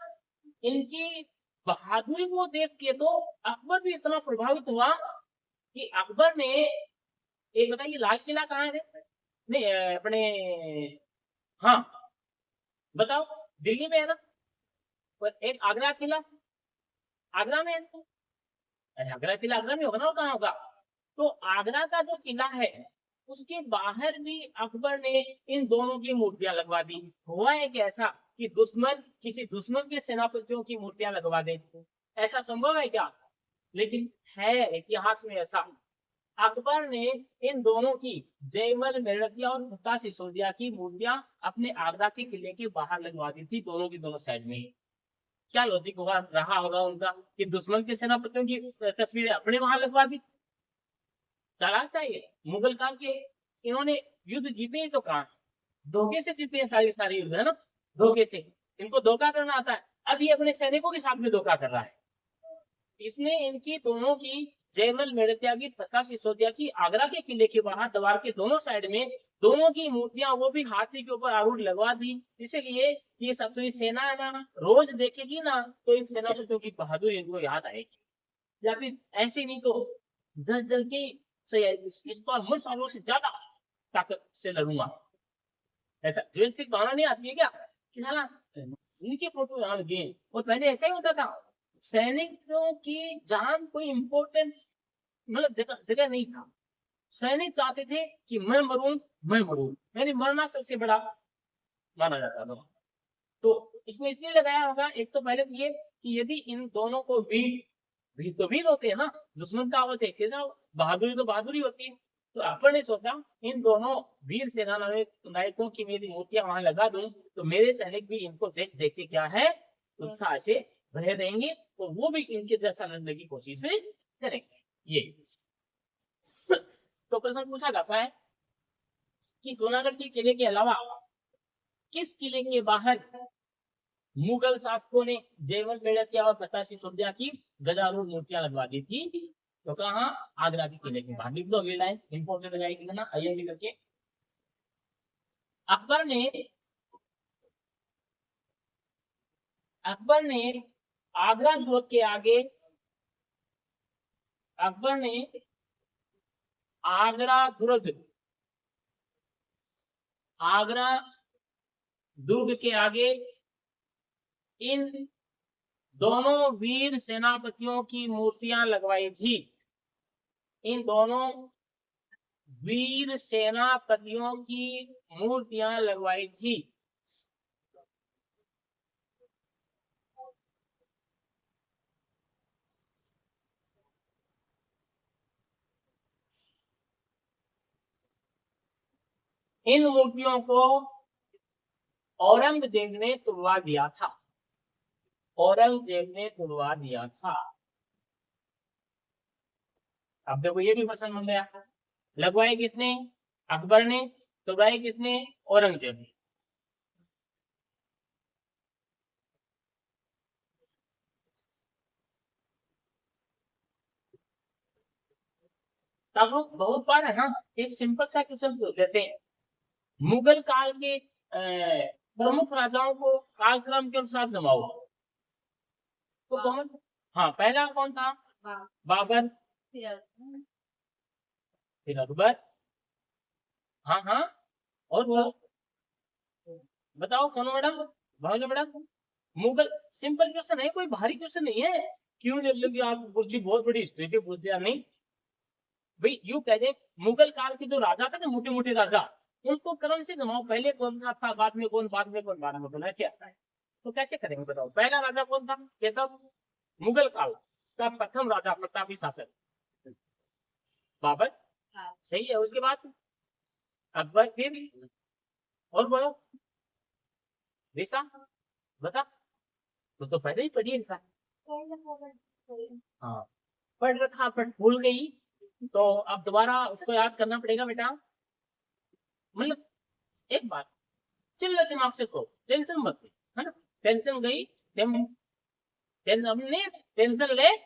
इनकी बहादुरी को देख के तो अकबर भी इतना प्रभावित हुआ कि अकबर ने, एक बताइए लाल किला कहाँ है, नहीं अपने, हाँ बताओ, दिल्ली में है ना, पर एक आगरा किला, आगरा में है, अरे आगरा किला आगरा में होगा ना, कहाँ होगा, तो आगरा का जो किला है उसके बाहर भी अकबर ने इन दोनों की मूर्तियां लगवा दी। हुआ है कि ऐसा कि दुश्मन, किसी दुश्मन के सेनापतियों की मूर्तियां लगवा दे, ऐसा संभव है क्या, लेकिन है इतिहास में ऐसा। अकबर ने इन दोनों की, जयमल मेड़तिया और फतेह सिसोदिया की मूर्तियां अपने आगरा के किले के बाहर लगवा दी थी, दोनों की दोनों साइड में। क्या लॉजिक होगा, रहा होगा उनका कि दुश्मन के सेनापतियों की तस्वीरें अपने वहां लगवा दी, चालाक था ये मुगल काल के, इन्होंने युद्ध जीते ही तो कहा, धोखे से जीते हैं सारी सारी युद्ध, है ना, धोखे से, इनको धोखा करना आता है। अब ये अपने सैनिकों के साथ में धोखा कर रहा है, इसने इनकी दोनों की जयमल मेड़तिया की तथा सिसोदिया की आगरा के किले के बाहर दीवार के दोनों साइड में दोनों की मूर्तियां वो भी हाथी के ऊपर आरूढ़ लगवा दी। इसलिए ये सबसे सेना है ना, रोज देखेगी ना तो इन सेनापतियों की बहादुरी इनको याद आएगी, या फिर ऐसे नहीं तो जल जल के से इस बार मैं सालों से ज्यादा ताकत से लड़ूंगा। ऐसा जेल से भावना नहीं आती है क्या कि ना इनके फोटो यहाँ लगे हैं। और पहले ऐसा ही होता था, सैनिकों की जान कोई इम्पोर्टेंट मतलब जगह जगह नहीं था। सैनिक चाहते थे कि मैं मरूं, मैं मरूं, यानी मरना सबसे बड़ा माना जाता था। तो इसमें इसलिए लगाया होगा, एक तो पहले तो ये कि यदि इन दोनों को वीर, वीर तो वीर होते हैं ना, दुश्मन का वो चेक बहादुरी तो बहादुरी होती है। तो अकबर ने सोचा इन दोनों वीर सेना नायकों की मेरी मूर्तियां वहां लगा दूं तो मेरे सैनिक भी इनको देख देख के क्या है उत्साह से भरे रहेंगे, तो वो भी इनके जैसा लड़ने की कोशिश करेंगे। ये तो प्रश्न पूछा जाता है कि जूनागढ़ के किले के अलावा किस किले के बाहर मुगल शासकों ने जयमल मेड़तिया और प्रताप सिसोदिया की गजारूढ़ मूर्तियां लगवा दी थी? तो कहा आगरा के किले के बाहर। लिख दो अगली लाइन, इंपोर्टेंट हो जाएगी ना, आइए करके। अकबर ने आगरा दुर्ग के आगे, अकबर ने आगरा दुर्ग के आगे इन दोनों वीर सेनापतियों की मूर्तियां लगवाई थी। इन दोनों वीर सेनापतियों की मूर्तियां लगवाई थी। इन मूर्तियों को औरंगजेब ने तुड़वा दिया था। औरंगजेब ने तुड़वा दिया था। अब देखो ये भी पसंद बन गया, लगवाई किसने? अकबर ने। तुड़वाई किसने? औरंगजेब ने। तब बहुत बार है ना, एक सिंपल सा क्वेश्चन पूछ देते हैं, मुगल काल के प्रमुख राजाओं को कालक्रम के अनुसार जमाओ। तो कौन? हाँ, पहला कौन था? बाबर, फिर अकबर, हाँ हाँ, और वो बताओ कौन मैडम? भावना मैडम। मुगल, सिंपल क्वेश्चन है, कोई भारी क्वेश्चन नहीं है। क्यों ले लोगे आप, बहुत बड़ी हिस्ट्री के पूछ दिया? नहीं भाई, यूं कह दे मुगल काल के जो राजा थे ना, मोटे मोटे राजा, उनको क्रम से जमाओ, पहले कौन था, बाद में कौन, बाद में कौन, बाद में कौन, ऐसे आता है। तो कैसे करेंगे बताओ? पहला राजा कौन था? केशव, मुगल काल का प्रथम राजा, प्रतापी शासक बाबर, सही है। उसके बाद अकबर, फिर और बोलो दिशा, बता। तो पहले ही पढ़ी इंसान। हाँ, पढ़ रखा पर भूल गई, तो अब दोबारा उसको याद करना पड़ेगा बेटा। मतलब एक बात, चिल्ल दिमाग से सोच, टेंशन मत ले, है ना? टेंशन गई, हमने टेंशन ले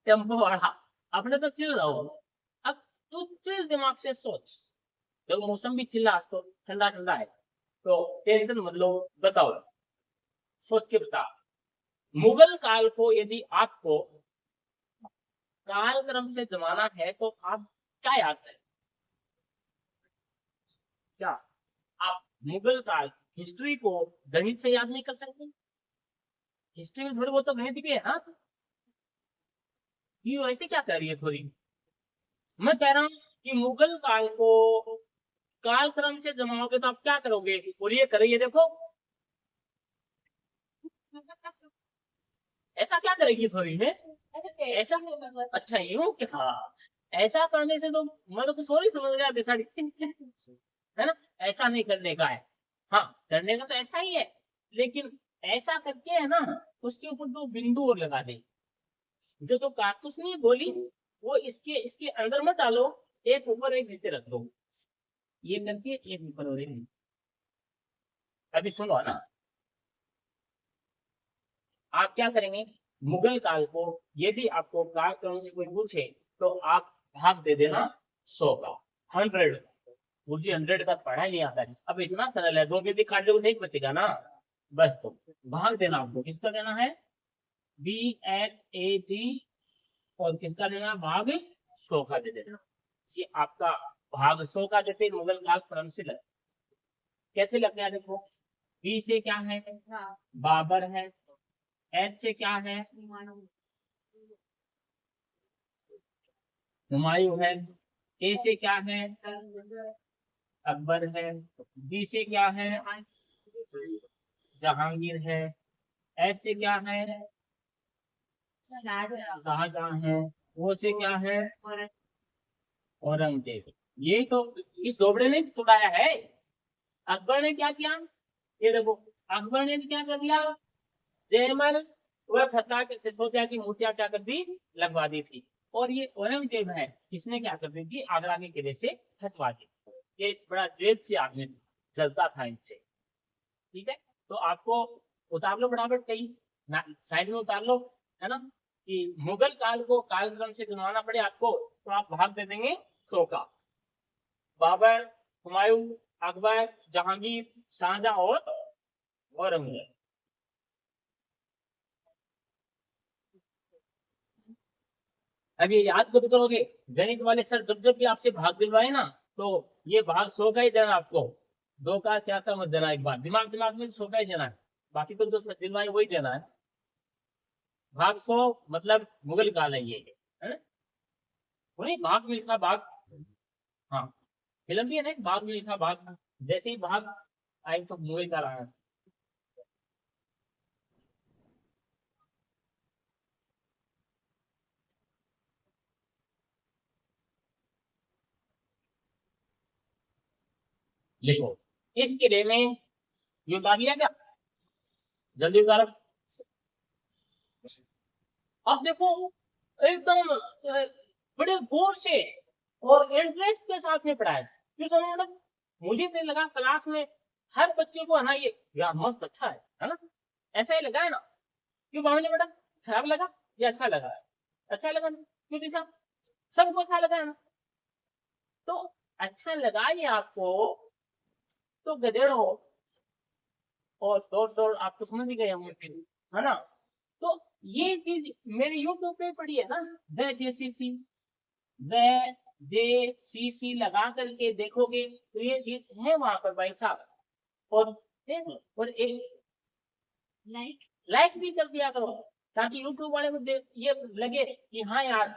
टेम्पो बढ़ा, अपने तो चिल रहो। अब तू चिल दिमाग से सोच, देखो मौसम भी चिल्ला, आज तो ठंडा ठंडा है, तो टेंशन मत लो। बताओ, सोच के बता। मुगल काल को यदि आपको कालक्रम से जमाना है तो आप क्या याद करें? क्या आप मुगल काल हिस्ट्री को गणित से याद नहीं कर सकते? हिस्ट्री में थोड़ी बहुत तो गणित भी है। हाँ, ये ऐसे क्या कर रही है थोड़ी? मैं कह रहा हूं कि मुगल काल को कालक्रम से जमाओगे तो आप क्या करोगे? और ये करिए, देखो ऐसा क्या करेगी थोड़ी है, ऐसा, अच्छा यूं कि हाँ, ऐसा करने से तो मतलब तो थोड़ी समझ गया जैसा है ना, ऐसा नहीं करने का है। हाँ, करने का तो ऐसा ही है, लेकिन ऐसा करके है ना, उसके ऊपर दो बिंदु और लगा दे। जो तो कारतूस नहीं है गोली, वो इसके इसके अंदर मत डालो, एक ऊपर एक नीचे रख दो, ये करके एक ऊपर और एक नीचे। अभी सुनो ना, आप क्या करेंगे, मुगल काल को यदि आपको कालक्रम से कोई पूछे तो आप भाग दे देना 100 का, 100। मुझे 100 का पढ़ा ही नहीं आता है। अब इतना सरल है, 2 व्यक्ति काट दोगे तो एक बचेगा ना, बस। तो भाग देना आपको किसका देना है, BHAT, और किसका देना है, भाग 100 का दे देना। ये आपका भाग 100 का देते मुगल काल क्रम से लग, कैसे लग गया देखो। बी से क्या है, हाँ, बाबर है। एच से क्या है, हुमायूं है। ए से क्या है, अकबर है। बी से क्या है, जहांगीर है। एस से क्या है, शाहजहां है। वो से क्या है, औरंगजेब। ये तो इस दोबड़े ने छुड़ाया है। अकबर ने क्या किया, ये देखो, अकबर ने क्या कर दिया, जयमल वह फतह के सिसोदिया की मूर्तियां क्या कर दी, लगवा दी थी। और ये औरंगजेब है, इसने क्या कर दी थी, आगरा के किले से हटवा दी। ये बड़ा जेल से आदमी जलता था इनसे। ठीक है, तो आपको उतार लो बराबर कहीं साइड में उतार लो, है ना, कि मुगल काल को कालक्रम से गिनवाना पड़े आपको तो आप भाग दे देंगे 100 का। बाबर, हुमायूं, अकबर, जहांगीर, शाहजहां और औरंगजेब। अब ये याद कब करोगे, गणित वाले सर जब जब भी आपसे भाग दिलवाए ना, तो ये भाग 100 का ही देना आपको, 2 का 4 का मत देना। एक बार दिमाग दिमाग में 100 का ही देना है, बाकी तो जो सर दिलवाए वही देना है। भाग 100 मतलब मुगल काल है ये, है? वही भाग मिल्खा भाग। हाँ, फिल्म भी है ना एक, भाग मिल्खा भाग, जैसे ही भाग आई तो मुगल काल आया। लिखो, इस किले में, ये उतार लिया क्या, जल्दी उतारो। अब देखो, एकदम बड़े गौर से और इंटरेस्ट के साथ में पढ़ाया। क्यों समझ मतलब, मुझे तो लगा क्लास में हर बच्चे को है ना, ये यार मस्त अच्छा है ना, ऐसा ही लगा है ना। क्यों बाबा ने बेटा, खराब लगा या अच्छा लगा, अच्छा लगा ना, क्यों दिशा, सबको अच्छा लगा है ना। तो अच्छा लगा ये आपको, तो गधेड़ो और शोर शोर आप तो समझ ही गए होंगे फिर, है ना। तो ये चीज मेरे यूट्यूब पे पड़ी है ना, द जेसीसी, व जे सी सी लगा करके देखोगे तो ये चीज है वहां पर भाई साहब। और देखो, और एक लाइक लाइक भी कर दिया करो, ताकि यूट्यूब वाले को ये लगे कि हाँ यार,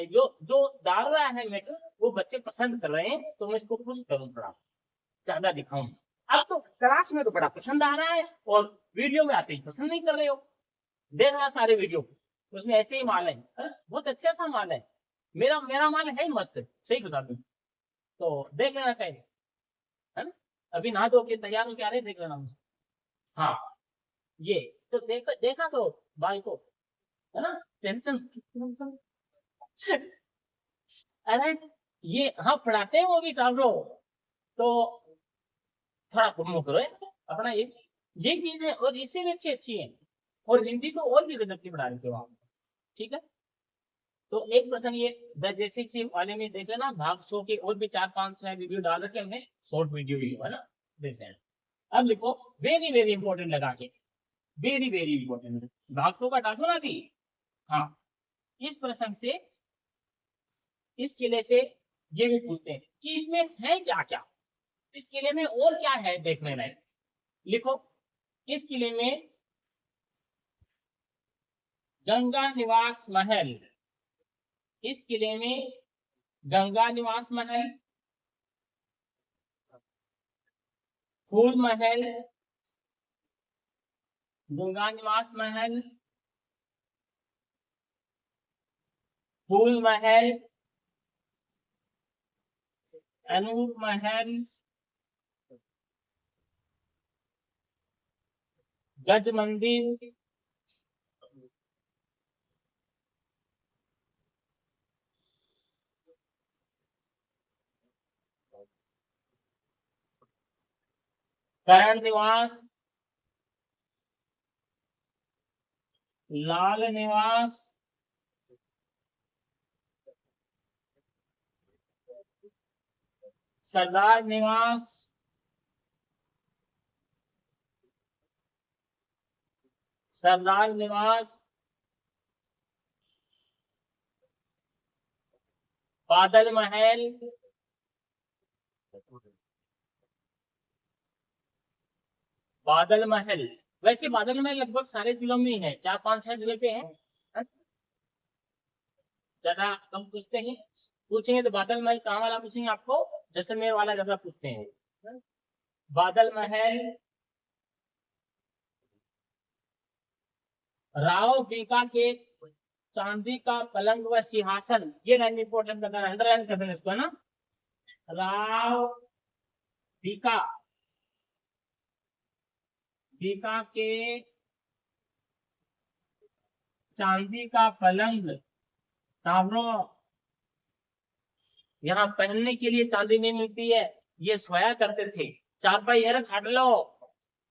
जो जो डाल रहा है मैटर वो बच्चे पसंद कर रहे हैं, तो मैं इसको पुश करूँ, थोड़ा ज्यादा दिखाऊं। अब तो क्लास में तो बड़ा पसंद आ रहा है, और वीडियो में आते ही पसंद नहीं कर रहे हो। देखना सारे वीडियो, उसमें ऐसे ही माल है, बहुत अच्छा सा माल है। मेरा मेरा माल है मस्त, सही बता दूं तो देख लेना चाहिए, है ना। अभी नहा धो के तैयार हो के आ रहे, देख लेना मस्त। हाँ, ये तो देखा देखा करो भाई को, है ना, टेंशन। अरे ये हाँ पढ़ाते हैं वो भी टावरो, तो थोड़ा गुमो करो यार, अपना ये चीज है, और इससे भी अच्छी अच्छी है। और हिंदी तो और भी गजब की पढ़ा देते हो आप। ठीक है, तो एक प्रसंग ये द जेसीसी वाले में देख लेना, भाग 100 के और भी 4-5 वीडियो डाल रखे हमने, शॉर्ट वीडियो ही है ना, देख लेना। अब लिखो, वेरी वेरी इंपॉर्टेंट लगा के, वेरी वेरी इंपॉर्टेंट, भाग 100 का डालो ना अभी। हाँ, इस प्रसंग से, इस किले से ये भी पूछते हैं कि इसमें है क्या क्या, इस किले में और क्या है देखने लायक। लिखो, इस किले में गंगा निवास महल, इस किले में गंगा निवास महल, फूल महल, गंगा निवास महल, फूल महल, अनूप महल, गज मंदिर, करण निवास, लाल निवास, सरदार निवास, सरदार निवास, बादल महल, बादल महल। वैसे बादल महल लगभग सारे जिलों में ही है, 4-5-6 जिले पे है, ज्यादा कम पूछते हैं। पूछेंगे तो बादल महल कहाँ वाला पूछेंगे आपको, जैसलमेर वाला ज्यादा पूछते हैं। बादल महल, राव बीका के चांदी का पलंग व सिंहासन, ये लाइन इंपॉर्टेंट करना, अंडरलाइन कर देना इसको, है ना। राव बीका, बीका के चांदी का पलंग, तावरों, यहाँ पहनने के लिए चांदी नहीं मिलती है, ये सोया करते थे। चारपाई है, खाट लो,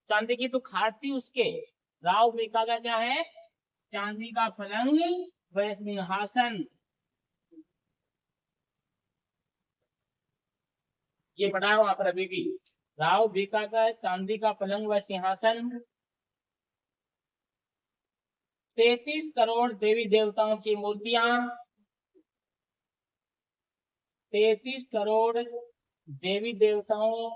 चांदी की तो खाट थी उसके। राव बीका का क्या है, चांदी का पलंग व सिंहासन, ये पढ़ा है वहां पर अभी भी। राव बीका का चांदी का पलंग व सिंहासन, 33 करोड़ देवी देवताओं की मूर्तियां, 33 करोड़ देवी देवताओं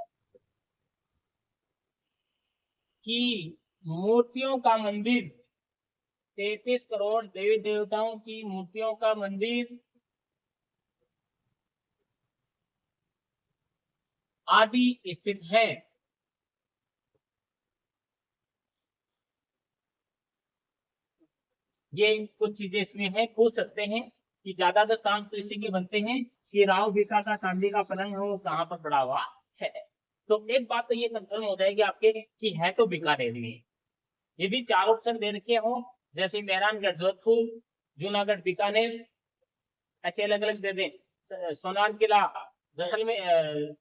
की मूर्तियों का मंदिर, 33 करोड़ देवी देवताओं की मूर्तियों का मंदिर आदि स्थित है। ये कुछ चीजें इसमें है, पूछ सकते हैं कि ज्यादातर चांस इसी के बनते हैं कि राव बीका का चांदी का पलंग है वो कहाँ पर पड़ा हुआ है। तो एक बात तो ये कंफर्म हो जाएगी आपके कि है तो बीकानेर में। यदि 4 ऑप्शन दे रखे हो, जैसे मेहरानगढ़ जोधपुर, जूनागढ़ बीकानेर, ऐसे अलग अलग दे दें, सोनार किला जैसलमेर,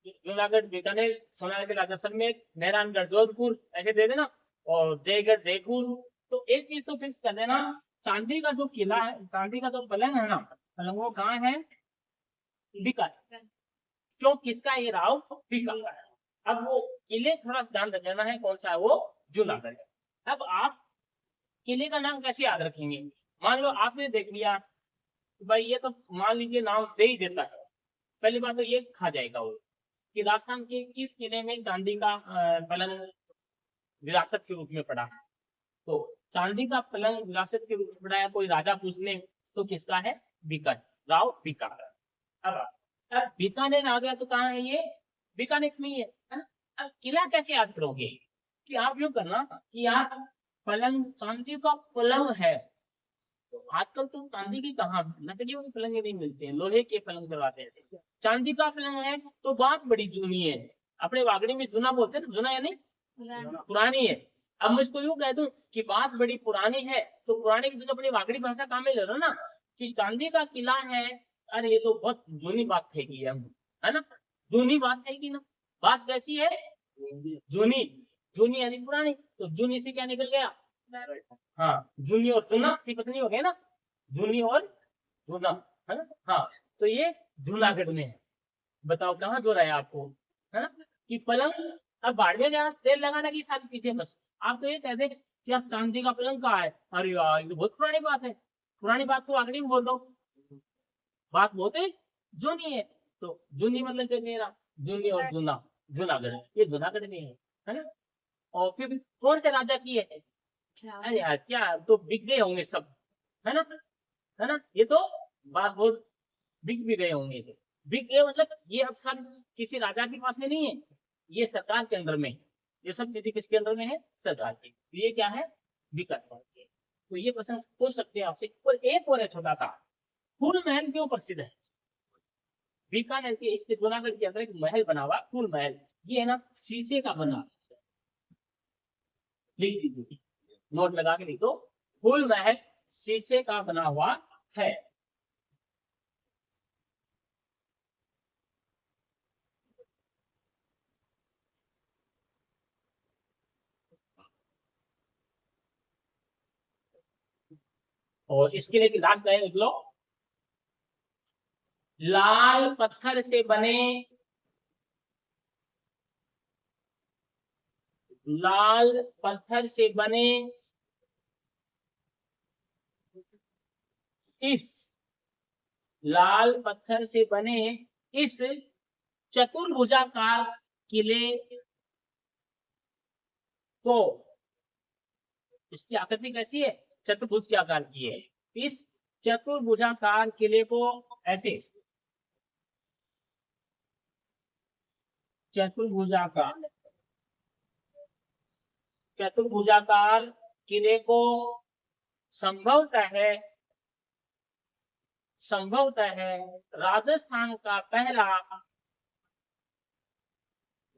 जूनागढ़ बीकानेर, सोनार किला जैसलमेर, मेहरानगढ़ जोधपुर, ऐसे दे देना, और जयगढ़ जयपुर। तो एक चीज तो फिक्स कर देना, चांदी का जो किला है, चांदी का जो पलंग है ना, पलंग वो कहाँ है, बीकानेर। क्यों, किसका, ये राव बीका का है। अब वो किले थोड़ा ध्यान रखना है, कौन सा है वो, जूनागढ़। अब आप किले का नाम कैसे याद रखेंगे, मान लो आपने देख लिया भाई, ये तो मान लीजिए नाम दे ही देता है, पहली बात तो ये खा जाएगा वो कि राजस्थान के किस किले में चांदी का पलंग विरासत के रूप में पड़ा है। तो चांदी का पलंग विरासत के रूप में पड़ा है, कोई राजा पूछ ले तो किसका है, बीकानेर, राव बीकानेर। अब बीकानेर आ गया तो कहाँ है ये, बीकानेर में ही है ना। अब किला कैसे याद करोगे, कि आप यूं करना कि यार पलंग, चांदी का पलंग है, तो आजकल तो चांदी की कहाँ, लकड़ियों के पलंग नहीं मिलते हैं, लोहे के पलंग चलाते हैं। चांदी का पलंग है तो बात बड़ी जूनी है, अपने वागड़ी में जूना बोलते हैं ना, जूना यानी पुरानी है। अब मुझको यूं कह दूं कि बात बड़ी पुरानी है, तो पुराने की जगह अपनी वागड़ी भाषा काम में ले लो ना, कि चांदी का किला है, अरे ये तो बहुत जूनी बात है कि हम, है ना, जूनी बात है कि ना, बात कैसी है, जूनी, जूनी यानी पुरानी, तो जूनी से क्या निकल गया, हाँ, जूनी और जूना पत्नी हो गए ना, जूनी और जूना, है ना। हाँ, तो ये जूनागढ़ में है। बताओ कहाँ जोड़ा है आपको, है ना, कि पलंग। अब बाड़मेर जहाँ तेल लगाने की सारी चीजें, बस आप तो ये कहते कि आप चांदी का पलंग कहाँ है, अरे यार ये तो बहुत पुरानी बात है, पुरानी बात तो आगे बोल दो, बात बहुत है जूनी है, तो जूनी मतलब जो मेरा, जूनी और जूना, जूनागढ़, ये जूनागढ़ में है ना। और फिर कौन से राजा की है, अरे यार क्या, तो बिक गए होंगे सब, है ना, है ना, ये तो बात बहुत, बिक भी गए होंगे, बिक गए मतलब ये अब सब किसी राजा के पास में नहीं है, ये सरकार के अंडर में, ये सब चीजें किसके अंडर में है, सरकार के। तो ये क्या है, बिकट। तो ये प्रश्न पूछ सकते हैं आपसे। और एक और है छोटा सा, फूल महल क्यों प्रसिद्ध है, बीकानेर के इसके जूनागढ़ के अंदर एक महल बना हुआ, फूल महल, ये है ना शीशे का बना, लिख दीजिए, नोट लगा के लिख दो, फूल महल शीशे का बना हुआ है। और इसके लिए लास्ट लाइन लिख लो, लाल पत्थर से बने, लाल पत्थर से बने इस, लाल पत्थर से बने इस चतुर्भुजाकार किले को, इसकी आकृति कैसी है, चतुर्भुज के आकार की है, इस चतुर्भुजाकार किले को ऐसे, चतुर्भुजाकार, चतुर्भुजाकार किले को संभवतः है, संभवतः है राजस्थान का पहला,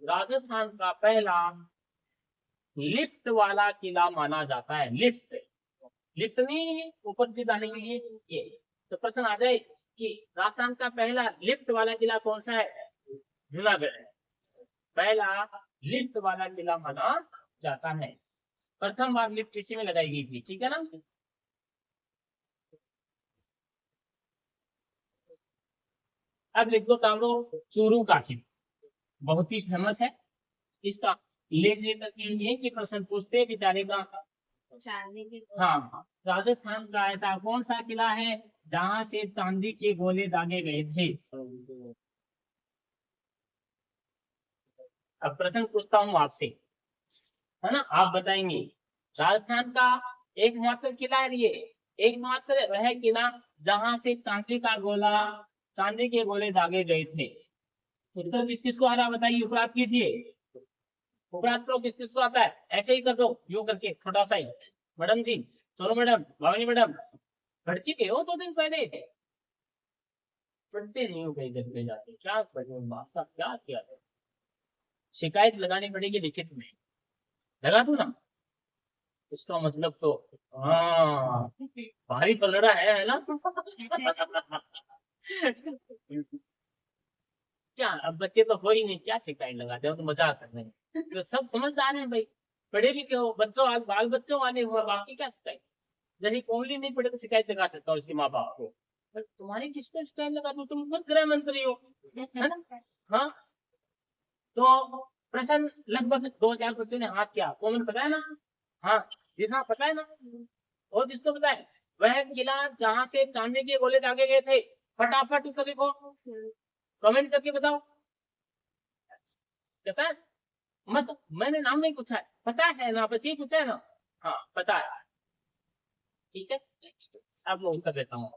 राजस्थान का पहला लिफ्ट वाला किला माना जाता है। लिफ्ट, लिफ्ट नहीं ऊपर से जाने के लिए, ये तो प्रश्न आ जाए कि राजस्थान का पहला लिफ्ट वाला किला कौन सा है, जूनागढ़ है, पहला लिफ्ट वाला किला माना जाता है। प्रथम बार लिफ्ट इसी में लगाई गई थी, ठीक है ना। अब लिख दो तांबो चूरू का किला, बहुत ही फेमस है, इसका लेख लेकर के ये कि प्रश्न पूछते बेचारे का। चांदी के हाँ, राजस्थान का ऐसा कौन सा किला है जहां से चांदी के गोले दागे गए थे। अब प्रश्न पूछता हूँ आपसे, है ना, आप बताएंगे राजस्थान का एकमात्र किला है ये, एकमात्र वह किला जहां से चांदी का गोला, चांदी के गोले दागे गए थे। उत्तर किस किस को आ रहा बताइए, उपरात कीजिए, उपरात करो, किस किस को आता है, ऐसे ही कर दो, यूं करके छोटा सा ही। मैडम जी, सोनू मैडम, भवानी मैडम, भड़की गए हो 2 दिन पहले, पढ़ते नहीं हो कहीं घर पे जाके, क्या पढ़ो मासा, क्या किया है? शिकायत लगानी पड़ेगी लिखित में, लगा दू ना, इसका मतलब तो हाँ भारी पलड़ा है ना। क्या अब बच्चे तो हो ही नहीं, क्या शिकायत लगाते हो, तो मजाक कर रहे हैं, तो सब समझदार हैं भाई, पढ़े लिखे हो बच्चों, आज बाल बच्चों वाले हुआ, बाकी क्या शिकायत, जैसे कोहली नहीं पढ़े तो शिकायत लगा सकता हूँ उसके माँ बाप को, पर तुम्हारी किसको शिकायत लगा दूं, तुम खुद गृह मंत्री हो, है ना। हाँ, तो प्रश्न लगभग 2-4 बच्चों ने हाथ किया, कौन पता है ना, हाँ जितना पता है ना, और जिसको पता है वह किला जहां से चांदी के गोले दागे गए थे, फटाफट उसको लिखो, कमेंट करके बताओ, पता है, मत मैंने नाम नहीं पूछा है, पता है ना, बस ये पूछा है ना, हाँ पता है, ठीक है। अब मैं उत्तर देता हूँ,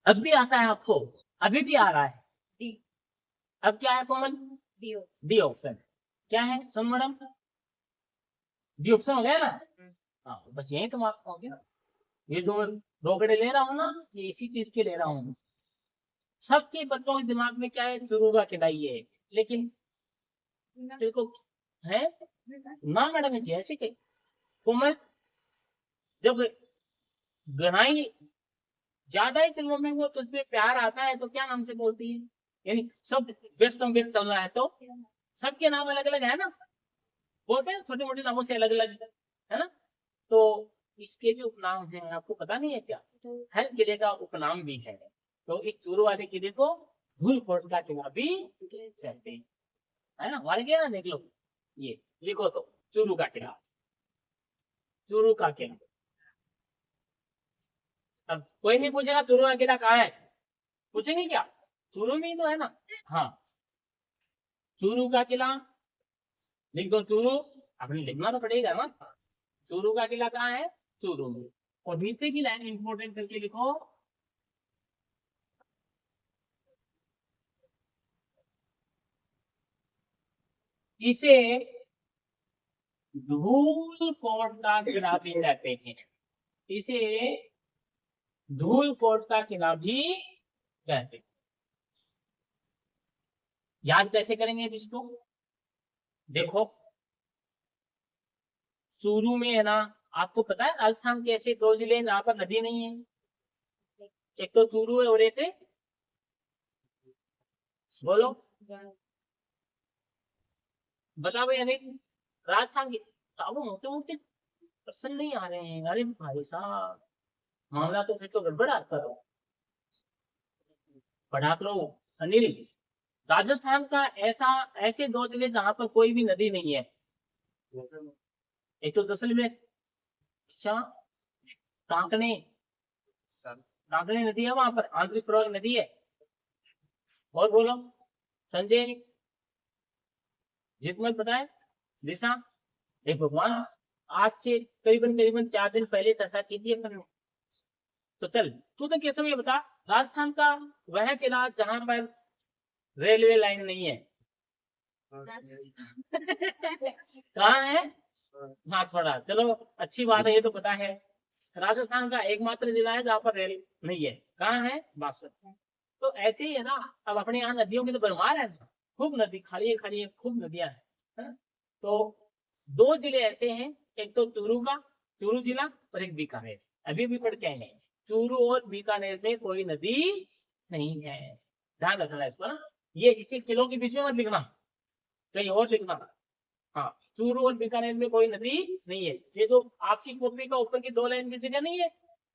अब भी आता है आपको, अभी भी आ रहा है, डी, अब क्या है कॉमन, डी डी ऑप्शन, क्या है सुन मैडम, डी ऑप्शन हो गया ना, हाँ बस यही तो मार्क्स हो गया, ये जो मैं रोकड़े ले रहा हूँ ना, ये इसी चीज के ले रहा हूँ, सबके बच्चों के दिमाग में क्या है, जरूर खिलाई है, लेकिन तेरे को है ना मैडम जी, ऐसे के कोमल, जब गहराई ज्यादा ही फिल्मों में वो तुझ पे प्यार आता है तो क्या नाम से बोलती है, यानी सब बेस्ट ऑफ बेस्ट चल रहा है तो सबके नाम अलग अलग है ना, बोलते हैं छोटे मोटे नामों से अलग अलग, है ना, तो इसके भी उपनाम हैं, आपको पता नहीं है क्या, हर किले का उपनाम भी है, तो इस चूरू वाले किले को धूल कोट का किला भी कहते हैं, है ना, मार गया ना, देख लो, ये लिखो तो चूरू का किला, चूरू का किला। अब कोई नहीं पूछेगा चूरू का किला कहाँ है, पूछेंगे क्या, चूरू में ही तो है ना, हाँ चूरू का किला लिख दो, चूरू, आपने लिखना तो पड़ेगा ना, चूरू का किला कहाँ है, चूरू में, और नीचे की लाइन इंपोर्टेंट करके लिखो, इसे धूल कोट का किला भी कहते हैं, इसे धूल कोट का किला भी कहते हैं। याद कैसे करेंगे इसको, देखो चूरू में है ना, आपको पता है राजस्थान के ऐसे 2 जिले हैं जहाँ पर नदी नहीं है? एक तो चूरू है और एक है, बोलो बताओ भाई अनिल। राजस्थान के अब मोटे मोटे प्रश्न नहीं आ रहे हैं, अरे भाई साहब मामला तो फिर तो गड़बड़ आता है। पढ़ा करो अनिल। राजस्थान का ऐसा ऐसे 2 जिले जहां पर कोई भी नदी नहीं है। एक तो जैसलमेर, अच्छा, कांकड़े, कांकड़े नदी है वहां पर, आंतरिक प्रवाह नदी है। और बोलो संजय, जितना पता है दिशा। एक भगवान, आज से करीबन करीबन 4 दिन पहले चर्चा की थी अपन ने। तो चल तू तो कैसे ये बता, राजस्थान का वह जिला जहां पर रेलवे लाइन नहीं है कहाँ है? बांसवाड़ा। चलो अच्छी बात है, ये तो पता है। राजस्थान का एकमात्र जिला है जहाँ पर रेल नहीं है, कहाँ है? बांसवाड़ा। तो ऐसे ही है ना, अब अपने यहाँ नदियों की तो भरमार है, खूब नदी, खाली है, खूब नदियां हैं। तो 2 जिले ऐसे हैं, एक तो चूरू जिला और एक बीकानेर। अभी भी पढ़ के आए हैं, चूरू और बीकानेर में कोई नदी नहीं है। ध्यान रखना इसको ना, ये इसी किलो के बीच में मत लिखना, कहीं और लिखना। हाँ, चूरू और बीकानेर में कोई नदी नहीं है। ये जो आपकी कॉपी का ऊपर की 2 लाइन की जगह नहीं है,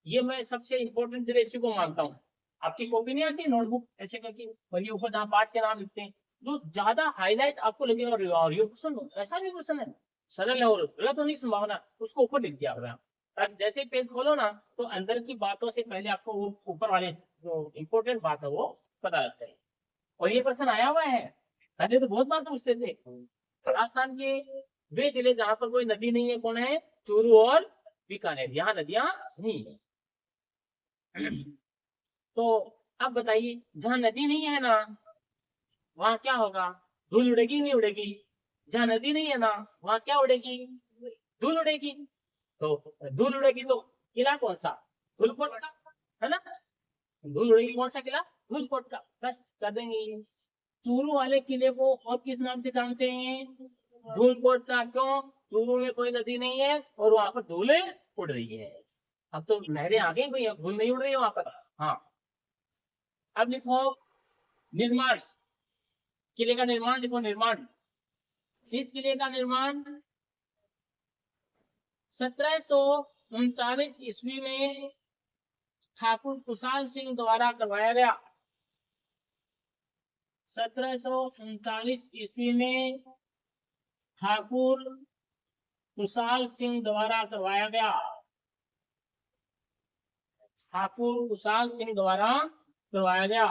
ये मैं सबसे इंपॉर्टेंट जिले इसी को मानता हूँ। आपकी कॉपी नहीं आती नोटबुक ऐसे करके, और ये ऊपर जहाँ पाठ के नाम लिखते हैं, जो ज्यादा हाईलाइट आपको लगेगा और ये क्वेश्चन ऐसा भी क्वेश्चन है, सरल है और गलत होने की संभावना, उसको ऊपर लिख दिया आपने। ताकि जैसे ही पेज खोलो ना, तो अंदर की बातों से पहले आपको वो ऊपर वाले जो इम्पोर्टेंट बात है वो पता लगता है। और ये क्वेश्चन आया हुआ है, पहले तो बहुत बात पूछते थे। राजस्थान के वे जिले जहां पर कोई नदी नहीं है कौन है? चूरू और बीकानेर, यहाँ नदियां नहीं है। तो अब बताइए, जहां नदी नहीं है ना, वहां क्या होगा? धूल उड़ेगी नहीं उड़ेगी? जहां नदी नहीं है ना, वहां क्या उड़ेगी? धूल उड़ेगी। तो धूल उड़ेगी तो किला कौन सा? धूलकोट का, है ना? धूल उड़ेगी कौन सा किला? धूलकोट का। बस कर देंगे ये। चूरू वाले किले को और किस नाम से जानते हैं? धूलकोट का। क्यों? चूरू में कोई नदी नहीं है और वहां पर धूल उड़ रही है। अब तो लहरें आ गई भाई, अब धूल नहीं उड़ रही है वहां पर। हाँ, अब लिखो निर्माण, किले का निर्माण लिखो, निर्माण। इस किले का निर्माण 1739 ईस्वी में ठाकुर कुशाल सिंह द्वारा करवाया गया। 1739 ईस्वी में ठाकुर कुशाल सिंह द्वारा करवाया गया। ठाकुर कुशाल सिंह द्वारा करवाया गया।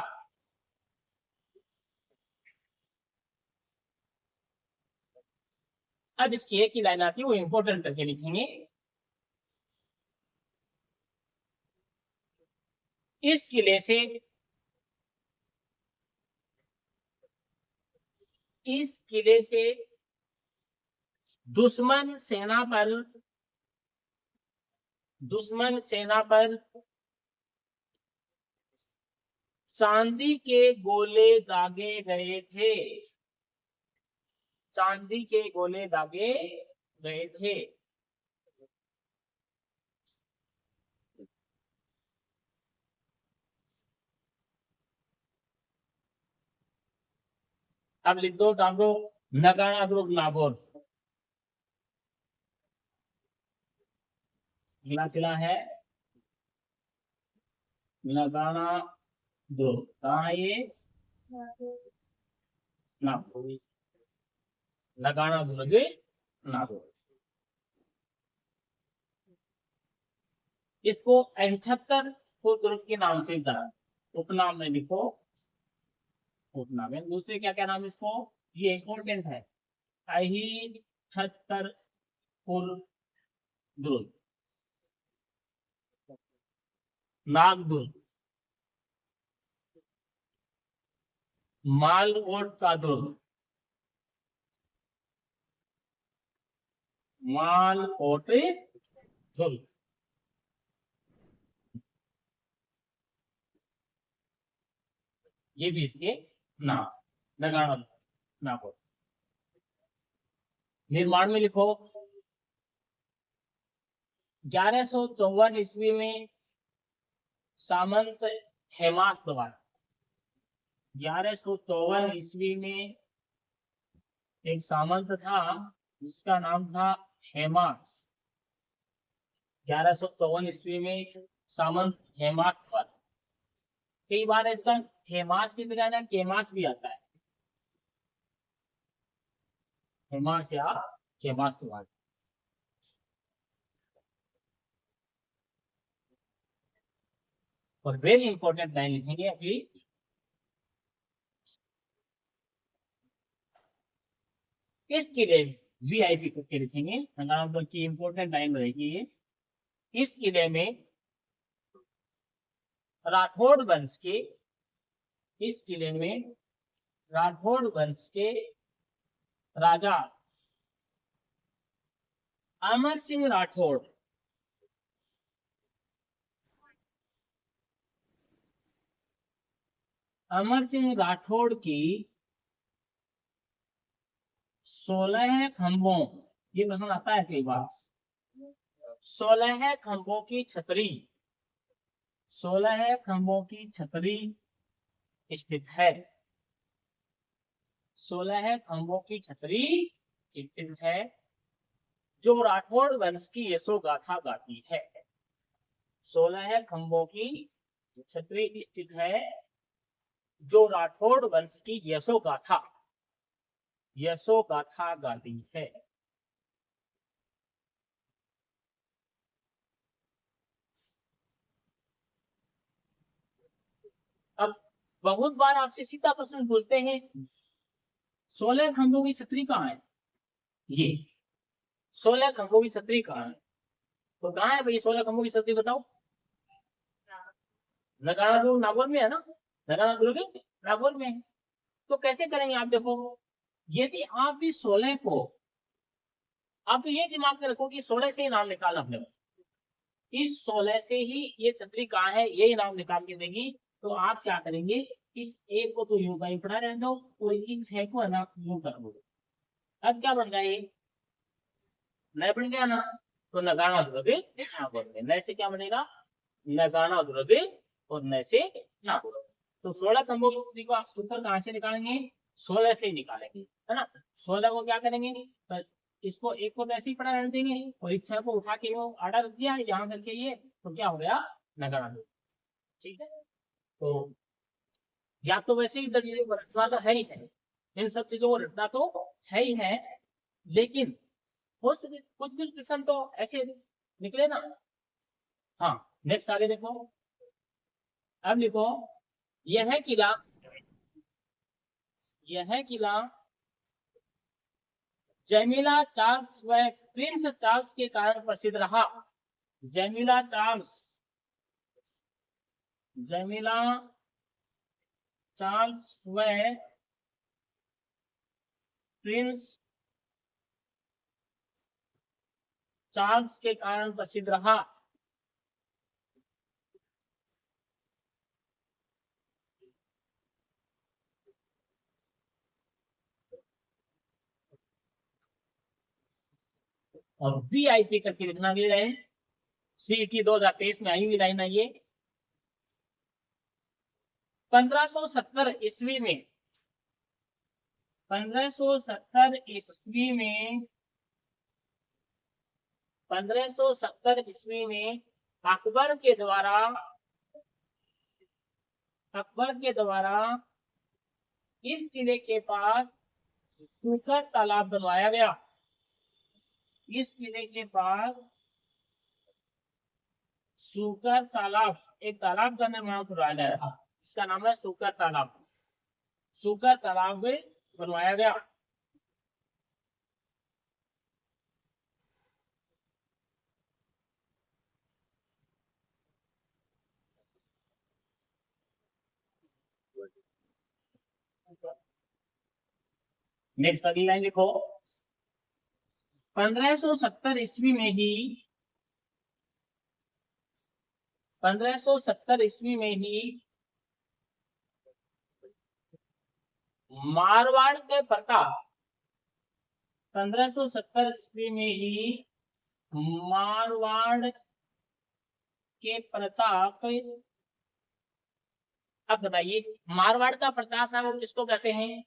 अब इसकी एक ही लाइन आती है, वो इंपॉर्टेंट करके लिखेंगे। इस किले से, इस किले से दुश्मन सेना पर, दुश्मन सेना पर चांदी के गोले दागे गए थे। चांदी के गोले दागे गए थे। अब लिख दो, डाल दो नगाड़ा दुर्ग नागौर। अगला किला है नगाड़ा दुर्ग। कहाँ है ये? नागौर। नगाड़ा दुर्ग नागौर। इसको 78 दुर्ग के नाम से जाना, उपनाम में लिखो, उपनाम है। दूसरे क्या क्या नाम इसको, ये इंपॉर्टेंट है, अहिछत्तरपुर दुर्ग, नागदुर्ग, मालकोट का दुर्ग, मालकोट दुर्ग, ये भी इसके नाम। नगाड़ा नागौर। निर्माण में लिखो 1154 ईस्वी में सामंत हेमास द्वारा, 1154 ईस्वी में एक सामंत था जिसका नाम था हेमास। 1154 ईस्वी में सामंत हेमास द्वारा, कई बार इसका हेमास की जगह ना केमास भी आता है, हेमास या केमास द्वारा। और वेरी इंपॉर्टेंट लाइन लिखेंगे अभी, इस किले वीआईपी करके लिखेंगे, नंबर की इंपॉर्टेंट लाइन रहेगी ये। इस किले में राठौड़ वंश के, इस किले में राठौड़ वंश के राजा अमर सिंह राठौड़, अमर सिंह राठौड़ की 16 खंभों, ये प्रश्न आता है कई बार, 16 खंभों की छतरी, 16 खंभों की छतरी स्थित है, 16 खंभों की छतरी स्थित है जो राठौड़ वंश की यशो गाथा गाती है। 16 खंभों की छतरी स्थित है जो राठौड़ वंश की यशो गाथा गाती है। अब बहुत बार आपसे सीधा प्रश्न पूछते हैं 16 खंभों की छतरी कहाँ है, ये 16 खंभों की छतरी कहाँ है, तो कहाँ है भाई 16 खंभों की छतरी बताओ। नगाड़ा दुर्ग नागौर में है ना, नगाड़ा दुर्ग नागौर में है। तो कैसे करेंगे आप देखो, यदि आप इस 16 को, आप तो ये दिमाग में रखो कि 16 से ही नाम निकालना अपने, इस 16 से ही ये छतरी कहाँ है ये नाम निकाल के देगी। तो आप क्या करेंगे, इस एक को तो यूं का पड़ा रहने दो और इन 6 को है ना यूं कर दो। अब क्या बन गया, ये नया बन गया ना, तो नगाड़ा दुर्ग नागौर में, नए से क्या बनेगा, नगाड़ा दुर्ग और नए से नागौर। तो 16 खंभों की छतरी को आप उत्तर कहाँ से निकालेंगे, 16 से ही निकालेंगे, है ना। 16 को क्या करेंगे, तो इसको एक को वैसे ही पड़ा रहने देंगे और इस 6 को उठा के वो आड़ा रख दिया यहाँ करके, ये तो क्या हो गया नगाड़ा दुर्ग। ठीक है, तो या तो वैसे ही इधर चीजों को रटना तो है ही है, इन सब चीजों को रटना तो है ही है, लेकिन हो सके कुछ कुछ क्वेश्चन तो ऐसे निकले ना। हाँ, नेक्स्ट आगे देखो, अब लिखो, यह किला, यह किला जमीला चार्ल्स व प्रिंस चार्ल्स के कारण प्रसिद्ध रहा। जमीला चार्ल्स, जमीला चार्ल्स व प्रिंस चार्ल्स के कारण प्रसिद्ध रहा। और वीआईपी करके लिखना भी रहे, सीईटी 2023 में आई हुई लाइन है ये। 1570 ईस्वी में, 1570 ईस्वी में, 1570 ईस्वी में अकबर के द्वारा, अकबर के द्वारा इस किले के पास सूखर तालाब बनवाया गया। इस किले के पास सूकर तालाब, एक तालाब का निर्माण करवाया गया, इसका नाम है सूकर तालाब। सूकर तालाब बनवाया गया। नेक्स्ट अगली लाइन लिखो, 1570 ईस्वी में ही, 1570 ईस्वी में ही मारवाड़ के प्रताप, 1570 ईस्वी में ही मारवाड़ के प्रताप। अब बताइए मारवाड़ का प्रताप है वो किसको कहते हैं?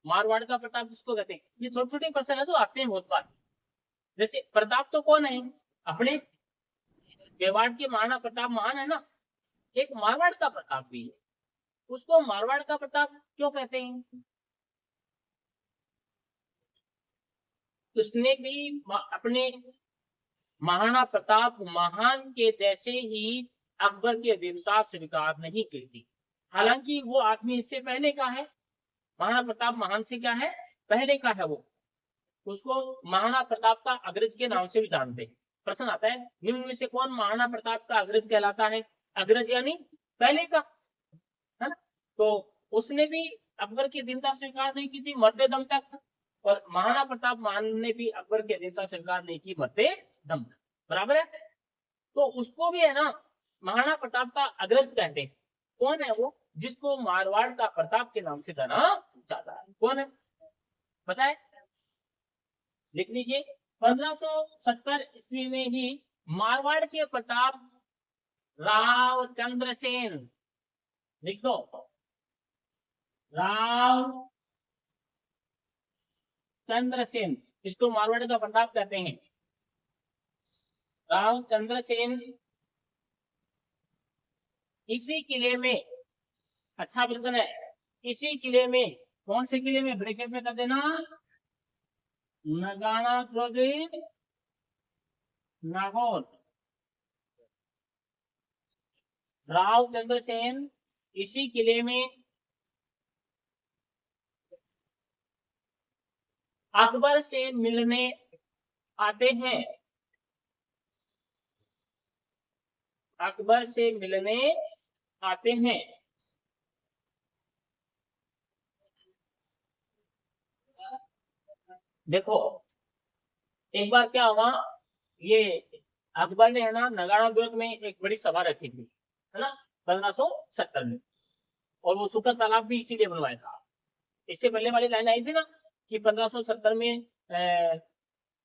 मारवाड़ का प्रताप किसको कहते हैं? ये छोटे छोटे प्रश्न है जो आते हैं बहुत बार। जैसे प्रताप तो कौन है? अपने मेवाड़ के महाराणा प्रताप महान है ना। एक मारवाड़ का प्रताप भी है, उसको मारवाड़ का प्रताप क्यों कहते हैं? उसने भी अपने महाराणा प्रताप महान के जैसे ही अकबर की अधीनता स्वीकार नहीं की थी। हालांकि वो आदमी इससे पहले का है, महाराणा प्रताप महान से क्या है, पहले का है वो। उसको महाराणा प्रताप का अग्रज के नाम से भी जानते हैं। प्रश्न आता है निम्न में से कौन महाराणा प्रताप का अग्रज कहलाता है? अग्रज यानी पहले का, है ना। तो उसने भी अकबर की अधीनता स्वीकार नहीं की थी मरते दम तक, और महाराणा प्रताप महान ने भी अकबर की अधीनता स्वीकार नहीं की मरते दम तक, बराबर है। तो उसको भी है ना महाराणा प्रताप का अग्रज कहते हैं। कौन है वो जिसको मारवाड़ का प्रताप के नाम से जाना जाता है? कौन है पता है? लिख लीजिए। 1570 ईस्वी में ही मारवाड़ के प्रताप राव चंद्रसेन, लिख दो, राव चंद्रसेन, इसको मारवाड़ का प्रताप कहते हैं। राव चंद्रसेन इसी किले में, अच्छा प्रश्न है, इसी किले में, कौन से किले में, ब्रैकेट में कर देना, नगाना दुर्ग नागौर। राव चंद्रसेन इसी किले में अकबर से मिलने आते हैं, अकबर से मिलने आते हैं। देखो एक बार क्या हुआ, ये अकबर ने है ना नगाड़ा दुर्ग में एक बड़ी सभा रखी थी, है ना, 1570 में, और वो सुकर तालाब भी इसीलिए बनवाया था। इससे पहले वाली लाइन आई थी ना कि 1570 में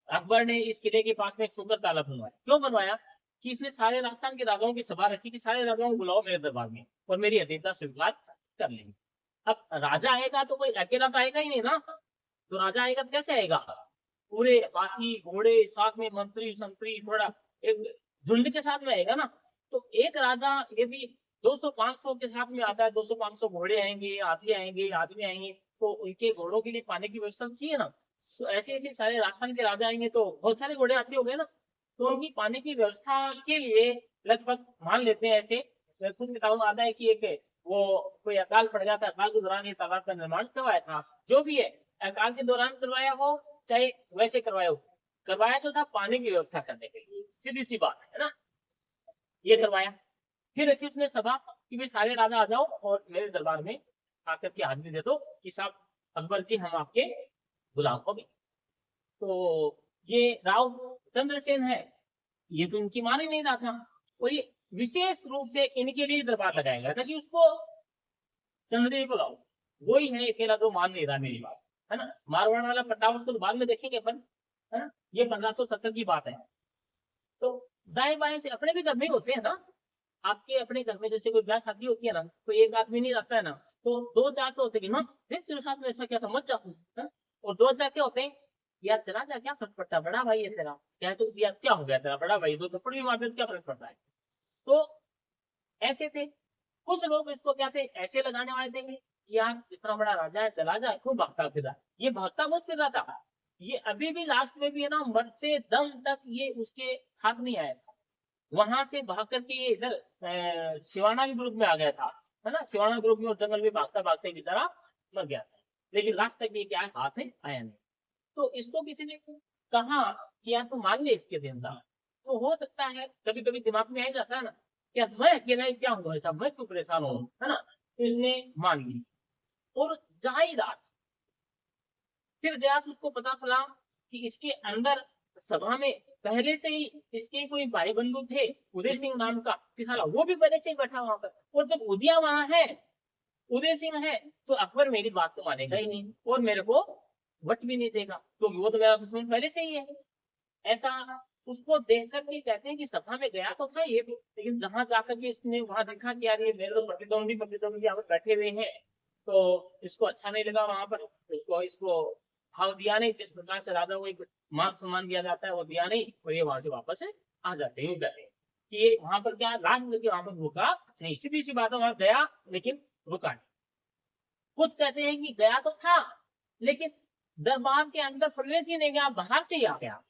अकबर ने इस किले के पास में सुकर तालाब बनवाया। क्यों बनवाया? कि इसने सारे राजस्थान के राजाओं की सभा रखी कि सारे राजाओं को बुलाओ मेरे दरबार में और मेरी अधीनता स्वीकार कर लेंगे। अब राजा आएगा तो कोई अकेला तो आएगा ही नहीं ना, तो राजा आएगा तो कैसे आएगा? पूरे हाथी घोड़े साथ में मंत्री संतरी थोड़ा एक झुंड के साथ में आएगा ना। तो एक राजा यदि 200-500 के साथ में आता है, 200-500 घोड़े आएंगे, हाथी आएंगे, आदमी आएंगे, तो उनके घोड़ों के लिए पानी की व्यवस्था चाहिए ना। तो ऐसे ऐसे सारे राजस्थान के राजा आएंगे तो बहुत सारे घोड़े हाथी हो गए ना, तो उनकी पानी की व्यवस्था के लिए लगभग मान लेते हैं ऐसे, कुछ किताबों में आता है कि एक वो कोई अकाल पड़ जाता है, अकाल के दौरान ये तालाब का निर्माण करवाया था। जो भी है अकाल के दौरान करवाया हो चाहे वैसे करवाया हो, करवाया तो था पानी की व्यवस्था करने के लिए, सीधी सी बात है ना, ये करवाया। फिर रखी उसने सभा कि भाई सारे राजा आ जाओ और मेरे दरबार में आकर के हाजिरी दे दो कि साहब अकबर जी हम आपके गुलाम हो गए। तो ये राव चंद्रसेन है, ये तो इनकी मान ही नहीं रहा था, और ये विशेष रूप से इनके लिए दरबार लगाया गया था कि उसको चंद्रदेव को लाओ। वही है अकेला जो मान नहीं रहा मेरी बात, है ना। मारवाड़ वाला प्रताप उसको बाद में देखेंगे अपन, है ना। ये 1570 की बात है। तो दाएं बाएं से अपने भी घर में होते हैं ना, आपके अपने घर में जैसे कोई ब्याह शादी होती है ना, तो एक आदमी नहीं रहता है ना, तो दो चार तो होते हैं ना, तेरे साथ में ऐसा क्या था मत जा, और दो चार क्या होते हैं, यार चला जा, क्या फर्क पड़ता है, बड़ा भाई है तेरा, क्या तो यार क्या हो गया तेरा, बड़ा भाई, दो थप्पड़ भी मार दे क्या फर्क पड़ता है। तो ऐसे थे कुछ लोग, इसको क्या थे ऐसे लगाने वाले थे कि यार इतना बड़ा राजा है चला जाए, खूब भागता फिर रहा, ये भागता बहुत फिर रहा था। ये अभी भी लास्ट में भी है ना मरते दम तक ये उसके हाथ नहीं आया था, वहां से भाग करके ये इधर सिवाना के ग्रुप में आ गया था, है ना। सिवाना ग्रुप में और जंगल में भागता भागते बेचारा मर गया था, लेकिन लास्ट तक ये क्या हाथ है आया नहीं। तो इसको किसी ने कहा कि यार तू मान ले इसके दिन था, तो हो सकता है कभी कभी दिमाग में आ जाता है ना, क्या मैं अकेला क्या हूँ ऐसा, मैं क्यों परेशान हूँ, है ना। तो इसने मान ली और जा ही रहा। फिर गया तो उसको पता चला कि इसके अंदर सभा में पहले से ही इसके कोई भाई बंधु थे उदय सिंह नाम का, कि साला वो भी पहले से ही बैठा वहां पर, और जब उदिया वहां है, उदय सिंह है, तो अकबर मेरी बात तो मानेगा ही नहीं और मेरे को वट भी नहीं देगा, क्योंकि वो तो मेरा दुश्मन पहले से ही है। ऐसा उसको देख करके कहते हैं कि सभा में गया तो था ये भी, लेकिन जहां जाकर के इसने वहां देखा कि यार ये मेरे तो प्रतिद्वंदी यहाँ पर बैठे हुए हैं, तो इसको अच्छा नहीं लगा। वहां पर इसको इसको भाव दिया नहीं, जिस प्रकार से राजा को एक मान सम्मान दिया जाता है वो दिया नहीं, और ये वहां से वापस आ जाते हैं। यूं कहते हैं कि ये वहां पर क्या लास्ट में वहां पर रुका नहीं, सीधी सी बात है, वहां गया लेकिन रुका नहीं। कुछ कहते हैं कि गया तो था लेकिन दरबार के अंदर प्रवेश ही नहीं गया, बाहर से ही आ गया।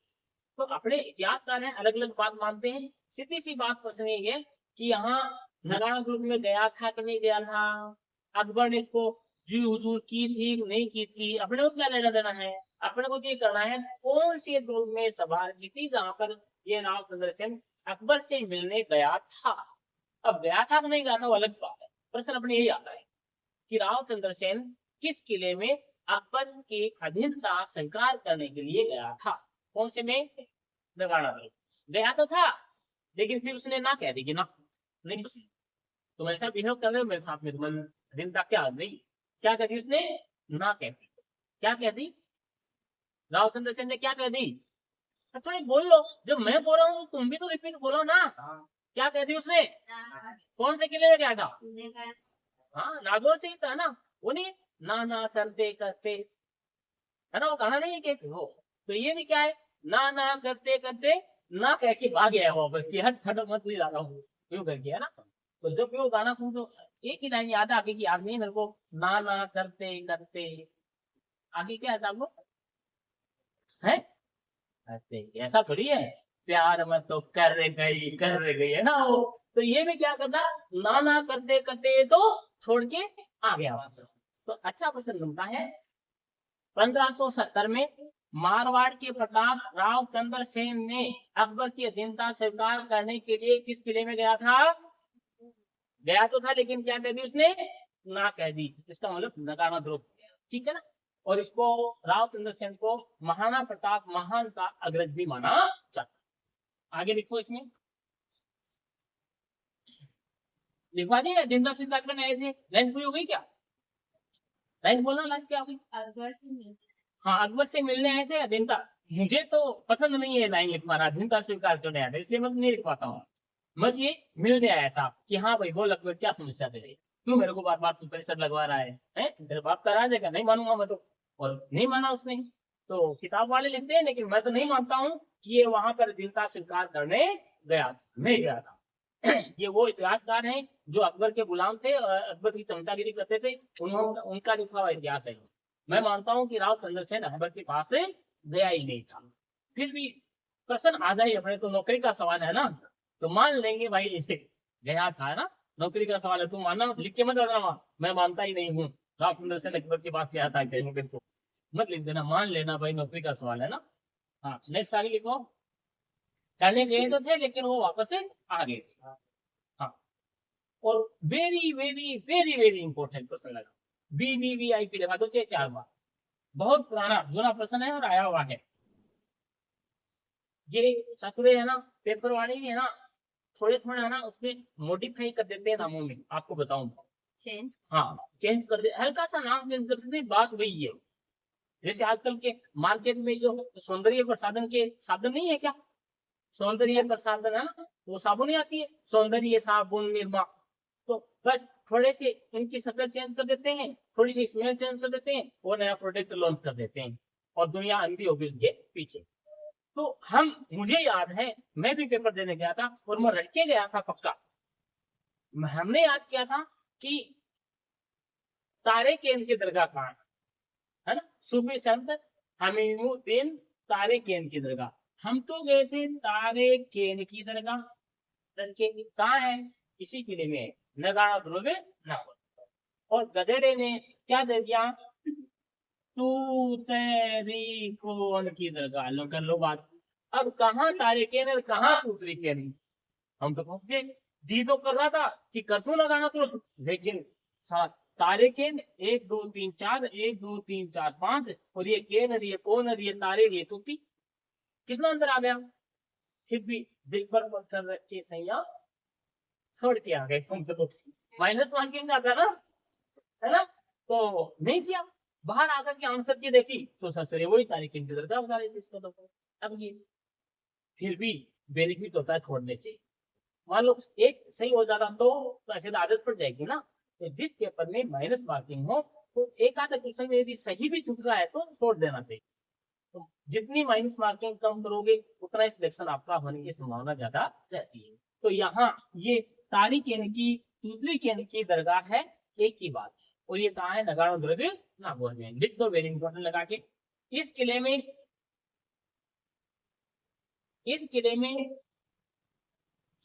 तो अपने इतिहासकार हैं अलग अलग बात मानते हैं। सीधी सी बात प्रश्न ये है कि यहाँ नगाड़ा दुर्ग में गया था कि नहीं गया था, अकबर ने इसको जी हुजूर की थी नहीं की थी, अपने को क्या लेना देना है। अपने को ये करना है कौन सी दुर्ग में सभा की थी जहां पर ये राव चंद्र सेन अकबर से मिलने गया था। अब गया था कि नहीं गया था वो अलग बात है, प्रश्न अपने यही आता है कि राव चंद्र सेन किस किले में अकबर की अधीनता स्वीकार करने के लिए गया था। कौन से में, नगाड़ा में गया तो था, लेकिन फिर उसने ना कह दी कि ना नहीं पसंद, तुम ऐसा बिहेव कर रहे हो मेरे साथ में, तुम अधीनता क्या नहीं, क्या कह दी उसने, ना कह दी। क्या कह दी राव चंद्र सेन ने, क्या कह दी, थोड़ी बोल लो, जब मैं बोल रहा हूँ तुम भी तो रिपीट बोलो ना। क्या कह दी उसने, कौन से किले में गया था, हाँ नागौर से ही था ना, वो नहीं ना करते करते, है ना वो गाना नहीं है कि हो, तो ये भी क्या है, ना करते करते ना कह के भाग गया वापस की, हट हट मत नहीं जा रहा हूँ यूं करके, है ना। तो जब भी वो गाना सुन तो एक ही लाइन याद आगे की, याद नहीं मेरे को, ना करते करते, आगे क्या है आपको है, करते ऐसा थोड़ी है, प्यार मत तो कर गई है ना वो। तो ये भी क्या करता, ना करते करते तो छोड़ के आ गया वापस। तो अच्छा प्रश्न बनता है 1570 में मारवाड़ के प्रताप राव चंद्र सेन ने अकबर की अधीनता स्वीकार करने के लिए किस किले में गया था, गया तो था लेकिन क्या कह दी उसने, ना कह दी, इसका मतलब नगाड़ा ध्रुव, ठीक है ना। और इसको राव चंद्र सेन को महाराणा प्रताप महान का अग्रज भी माना जाता। आगे लिखो इसमें, लिखवा दिया अधीनता स्वीकार करने आए थे, लाइन पूरी हो गई क्या, लाइन बोलना लास्ट क्या होगी, अकबर से मिलने, हाँ अकबर से मिलने आए थे अधीनता, मुझे तो पसंद नहीं है लाइन लिखवाना, अधीनता स्वीकार करने आया था इसलिए मैं नहीं लिख पाता हूँ। मत ये मिलने आया था कि हाँ भाई बोल अकबर क्या समस्या दे रही, क्यों मेरे को बार बार तू परिसर लगवा रहा है तेरे बाप का राज है क्या, नहीं मानूंगा मैं तो, और नहीं माना उसने। तो किताब वाले लिखते हैं लेकिन मैं तो नहीं मानता हूँ कि ये वहां पर अधीनता स्वीकार करने गया था, नहीं गया था। ये वो इतिहासकार हैं जो अकबर के गुलाम थे और अकबर की चमचागिरी करते थे, उन्होंने उनका लिखा हुआ इतिहास है। मैं मानता हूँ कि राव चंद्र सेन अकबर के पास से गया ही नहीं था। फिर भी प्रश्न आ जाए अपने, तो नौकरी का सवाल है ना, तो मान लेंगे भाई गया था ना, नौकरी का सवाल है, तुम मानना लिख के मत देना, मैं मानता ही नहीं हूँ राव चंद्र सेन अकबर के पास गया था कहीं को मत लिख देना, मान लेना भाई नौकरी का सवाल है ना। हाँ नेक्स्ट आगे लिखो, करने गए तो थे लेकिन वो वापस से आ गए। हाँ और very very very very important प्रश्न लगा, BBVIP लगा दो चाहे 4 बार, बहुत पुराना जुना प्रश्न है और आया हुआ है। ये ससुरे है ना, पेपर वाले भी है ना, थोड़े थोड़े है ना उसमें मॉडिफाई कर देते हैं नामों में, आपको बताऊं, चेंज, हाँ चेंज कर दे, हल्का सा नाम चेंज कर देते हैं, बात वही है। जैसे आजकल के मार्केट में जो सौंदर्य प्रसाधन के साधन नहीं है क्या, सौंदर्य प्रसाधन है ना, वो साबुन ही आती है, सौंदर्य साबुन निरमा, तो बस थोड़े से इनकी शक्ल चेंज कर देते हैं, थोड़ी सी स्मेल चेंज कर देते हैं और नया प्रोडक्ट लॉन्च कर देते हैं, और दुनिया अंधी होगी उनके पीछे। तो हम, मुझे याद है मैं भी पेपर देने गया था और मैं रट के गया था पक्का, हमने याद किया था कि तारे केन की दरगाह कहाँ है ना, सूफी संत हमीमुद्दीन तारे केन की दरगाह, हम तो गए थे तारे केन की दरगाह, कहाँ है, इसी किले में, नगाड़ा ध्रुव नागौर। और गधेड़े ने क्या दे दिया, तू तेरी कौन की दरगाह, लो कर लो बात। अब कहाँ तारे केन और कहाँ तूतरी केन, हम तो फंस गए। जी तो कर रहा था कि कर तू लगाना तो, लेकिन हाँ तारे केन 1 2 3 4 1 2 3 4 5, और ये केन और ये कौन और ये तारे ये तूती, कितना अंदर आ गया। फिर भी दिल पर पत्थर रखे सैया छोड़ के आ गए, हम तो माइनस मार्किंग का था ना, है ना, तो नहीं किया। बाहर आकर के आंसर की देखी तो ससुरे वही तारीख की दरगाह बता रही थी इसको, तो अब ये फिर भी बेनिफिट होता है छोड़ने से। मान लो एक सही हो जाता तो ऐसे तो आदत पड़ जाएगी ना। तो जिस पेपर में माइनस मार्किंग हो तो एक आधा क्वेश्चन में यदि सही भी चुक रहा है तो छोड़ देना चाहिए। तो जितनी माइनस मार्किंग कम करोगे उतना ही सिलेक्शन आपका होने की संभावना ज्यादा रहती है। तो यहाँ ये तारिकेन की दूसरी केन की दरगाह है, एक ही बात है। और ये कहाँ है? नगाड़ो दुर्ग नागौर में। लिख दो, वेरी इंपॉर्टेंट लगा के। इस किले में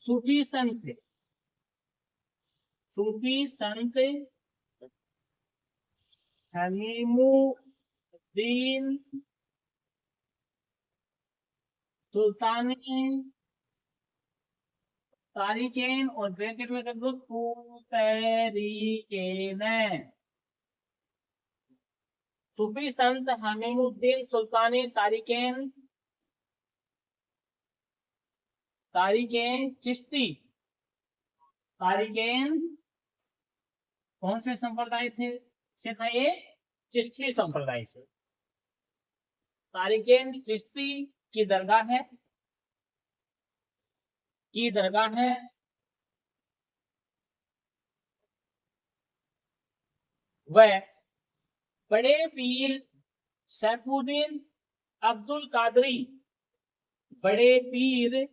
सूफी संत हमीमुद्दीन सुल्तान तारिकेन और ब्रैकेट में कर दो तहरीकेन। सूफी संत हमीमुद्दीन सुल्तान तारिकेन चिश्ती। तारिकेन कौन से संप्रदाय से था? ये चिश्ती संप्रदाय से। तारिकेन चिश्ती की दरगाह है वह बड़े पीर सैफुद्दीन अब्दुल कादरी, बड़े पीर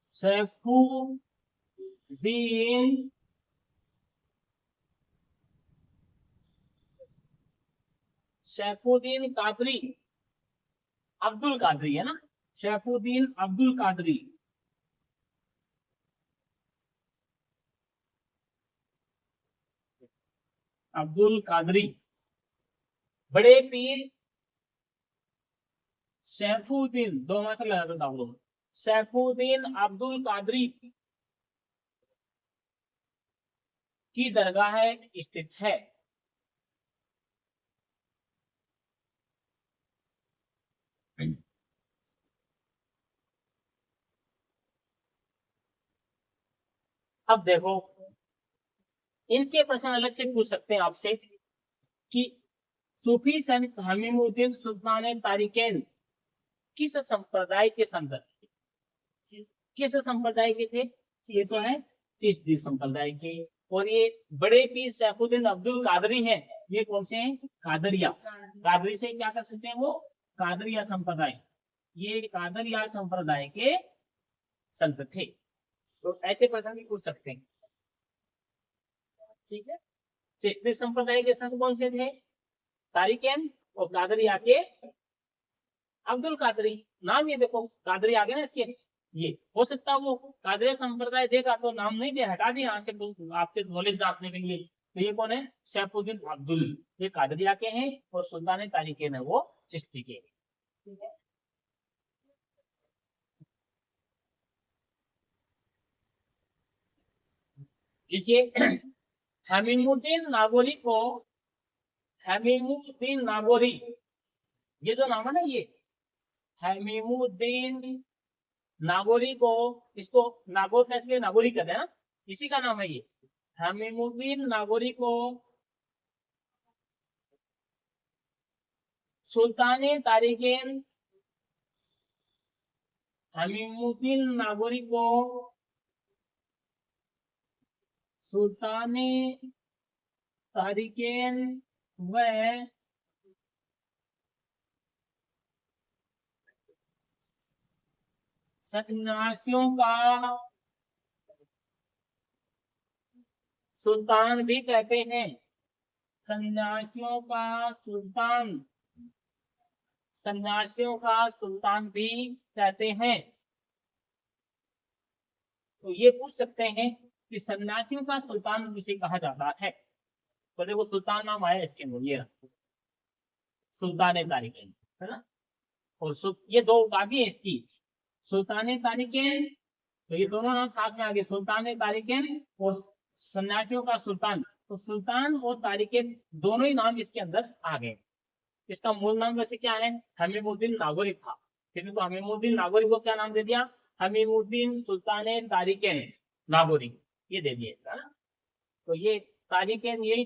सैफुद्दीन कादरी, अब्दुल कादरी है ना, सैफुद्दीन अब्दुल कादरी, बड़े पीर सैफुद्दीन, दो मात्र लगा देता हूं, सैफुद्दीन अब्दुल कादरी की दरगाह स्थित है। अब देखो, इनके प्रश्न अलग से पूछ सकते हैं आपसे कि सूफी संत हमीमुद्दीन सुल्तान तारिकेन किस संप्रदाय के संत, किस संप्रदाय के थे? ये तो है चिश्ती संप्रदाय के। और ये बड़े पीर सैफुद्दीन अब्दुल कादरी हैं, ये कौन से हैं? कादरिया। कादरी से क्या कर सकते हैं? वो कादरिया संप्रदाय, ये कादरिया संप्रदाय के संत थे। तो ऐसे प्रश्न भी पूछ सकते हैं। ठीक है, चिश्ती संप्रदाय के संत कौन से थे? तारिकेन। और कादरिया के अब्दुल कादरी। नाम ये देखो, कादरी आ गया ना इसके। ये हो सकता है वो कादरी संप्रदाय देगा तो नाम नहीं दे, हटा दिया यहाँ से आपके नॉलेज जांचने के लिए। तो ये कौन है? सैफुद्दीन अब्दुल, ये कादरिया के हैं। और सुल्तान तारिकेन है वो चिश्ती के। ठीक है, देखिए हमीमुद्दीन नागौरी, ये जो नाम है ना, ये हमीमुद्दीन नागौरी को, इसको नागौर का इसलिए नागौरी कहते हैं ना, इसी का नाम है ये। हमीमुद्दीन नागौरी को सुल्तान तारिकेन, हमीमुद्दीन नागौरी को सुल्तान तारिकेन व सन्यासियों का सुल्तान भी कहते हैं। सन्यासियों का सुल्तान भी कहते हैं। तो ये पूछ सकते हैं कि सन्यासियों का सुल्तान किसे कहा जाता है? तो देखो सुल्तान नाम आया इसके अंदर, ये सुल्तान तारिकेन है ना। और ये दो उपाधि है इसकी, सुल्तान तारिकेन। तो ये दोनों नाम साथ में आ गए, सुल्तान तारिकेन और सन्यासियों का सुल्तान। तो सुल्तान और तारिकेन दोनों ही नाम इसके अंदर आ गए। इसका मूल नाम वैसे क्या है? हमीमुद्दीन नागौरी था, फिर तो हमीमुद्दीन नागौरी को क्या नाम दे दिया? हमीमुद्दीन सुल्तान तारिकेन नागौरी, ये दे दिया। तो ये तारिकेन, यही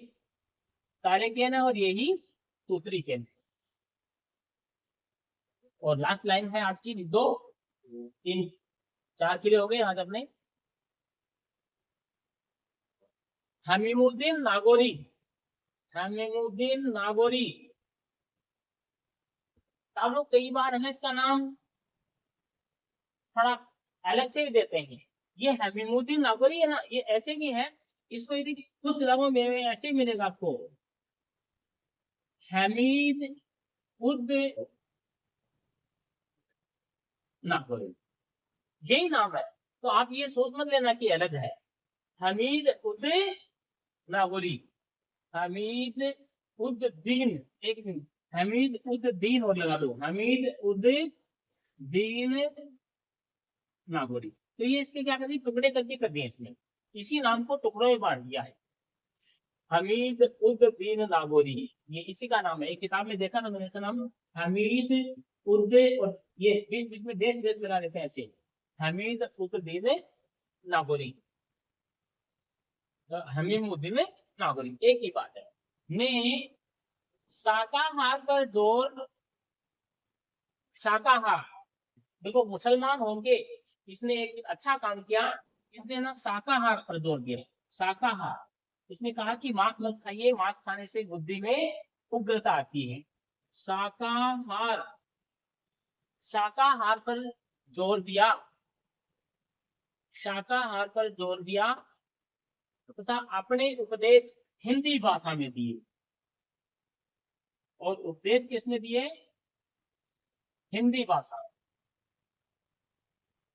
तारिकेन है और यही तूतरी केंद्र। और लास्ट लाइन है आज की, 2 3 4 किले हो गए आज अपने। हमीमुद्दीन नागौरी, हमीमुद्दीन नागौरी, आप लोग कई बार है इसका नाम थोड़ा अलग से भी देते हैं। ये हमीमुद्दीन नागौरी है ना, ये ऐसे भी है, इसको यदि कुछ जगहों में ऐसे मिलेगा आपको, हमीद उद नागौरी, यही नाम है। तो आप ये सोच मत लेना कि अलग है। हमीद उद नागौरी, हमीद उद दीन, एक मिनट, हमीद उद दीन और लगा दो, हमीद उद दीन नागौरी। तो ये इसके क्या कर दी, टुकड़े करके कर दिए इसने, इसी नाम को टुकड़ों में बांट दिया है, हमीद उद दीन नागौरी, ये इसी का नाम है। एक किताब में देखा ना मैंने ऐसा नाम, हमीद उद, और ये बीच बीच में देश देश लगा देते हैं ऐसे, हमीद उद दीन नागौरी, हमीमुद्दीन नागौरी, एक ही बात है। ने शाकाहार पर जोर, शाकाहार, देखो मुसलमान होंगे, इसने एक अच्छा काम किया, इसने ना शाकाहार पर जोर दिया, शाकाहार। इसने कहा कि मांस मत खाइए, मांस खाने से बुद्धि में उग्रता आती है। शाकाहार, शाकाहार पर जोर दिया, शाकाहार पर जोर दिया तथा अपने उपदेश हिंदी भाषा में दिए। और उपदेश किसने दिए, हिंदी भाषा।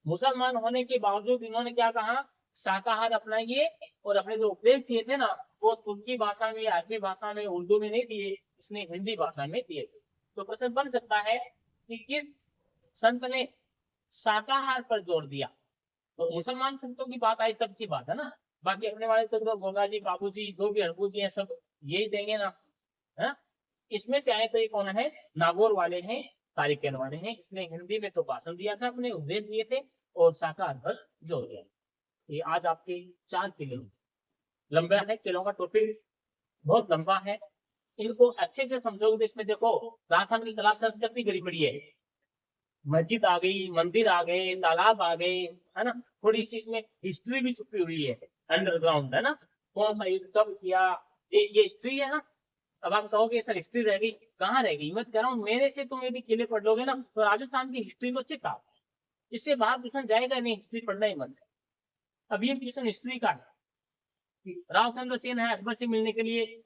मुसलमान होने के बावजूद इन्होंने क्या कहा, शाकाहार अपनाइए, और अपने जो उपदेश दिए थे ना, वो तुर्की भाषा में, अरबी भाषा में, उर्दू में नहीं दिए, इसने हिंदी भाषा में दिए थे। तो प्रश्न बन सकता है कि किस संत ने शाकाहार पर जोर दिया। तो मुसलमान संतों की बात आई तब की बात है ना, बाकी अपने वाले तो जो गोगा जी, बाबू जी, जो भी अड़बू जी है, सब यही देंगे ना, है? इसमें से आए तो ये कौन है, नागौर वाले हैं, तारिकेन वाले हैं। इसने हिंदी में तो भाषण दिया था, अपने उपदेश दिए थे, और शाकाहार पर जोर दिया। ये आज आपके 4 किलो लंबा है, किलो का टॉपिक बहुत लंबा है, इनको अच्छे से समझोगे तो इसमें देखो राजस्थान की कला संस्कृति गरी पड़ी है, मस्जिद आ गई, मंदिर आ गए, तालाब आ गए, है ना, थोड़ी सी इसमें हिस्ट्री भी छुपी हुई है, अंडरग्राउंड, है ना, कौन सा युद्ध कब किया, ये हिस्ट्री है ना। अब आप कहोगे सर हिस्ट्री रह गई, कहाँ रह गई, मत कह रहा हूँ, मेरे से तुम यदि किले पढ़ लोगे ना तो राजस्थान की हिस्ट्री को चिपका, इससे बाहर ट्यूशन जाएगा नहीं, हिस्ट्री पढ़ना ही मन से। अब ये ट्यूशन हिस्ट्री का है, रावचंद्र सेन है अकबर से मिलने के लिए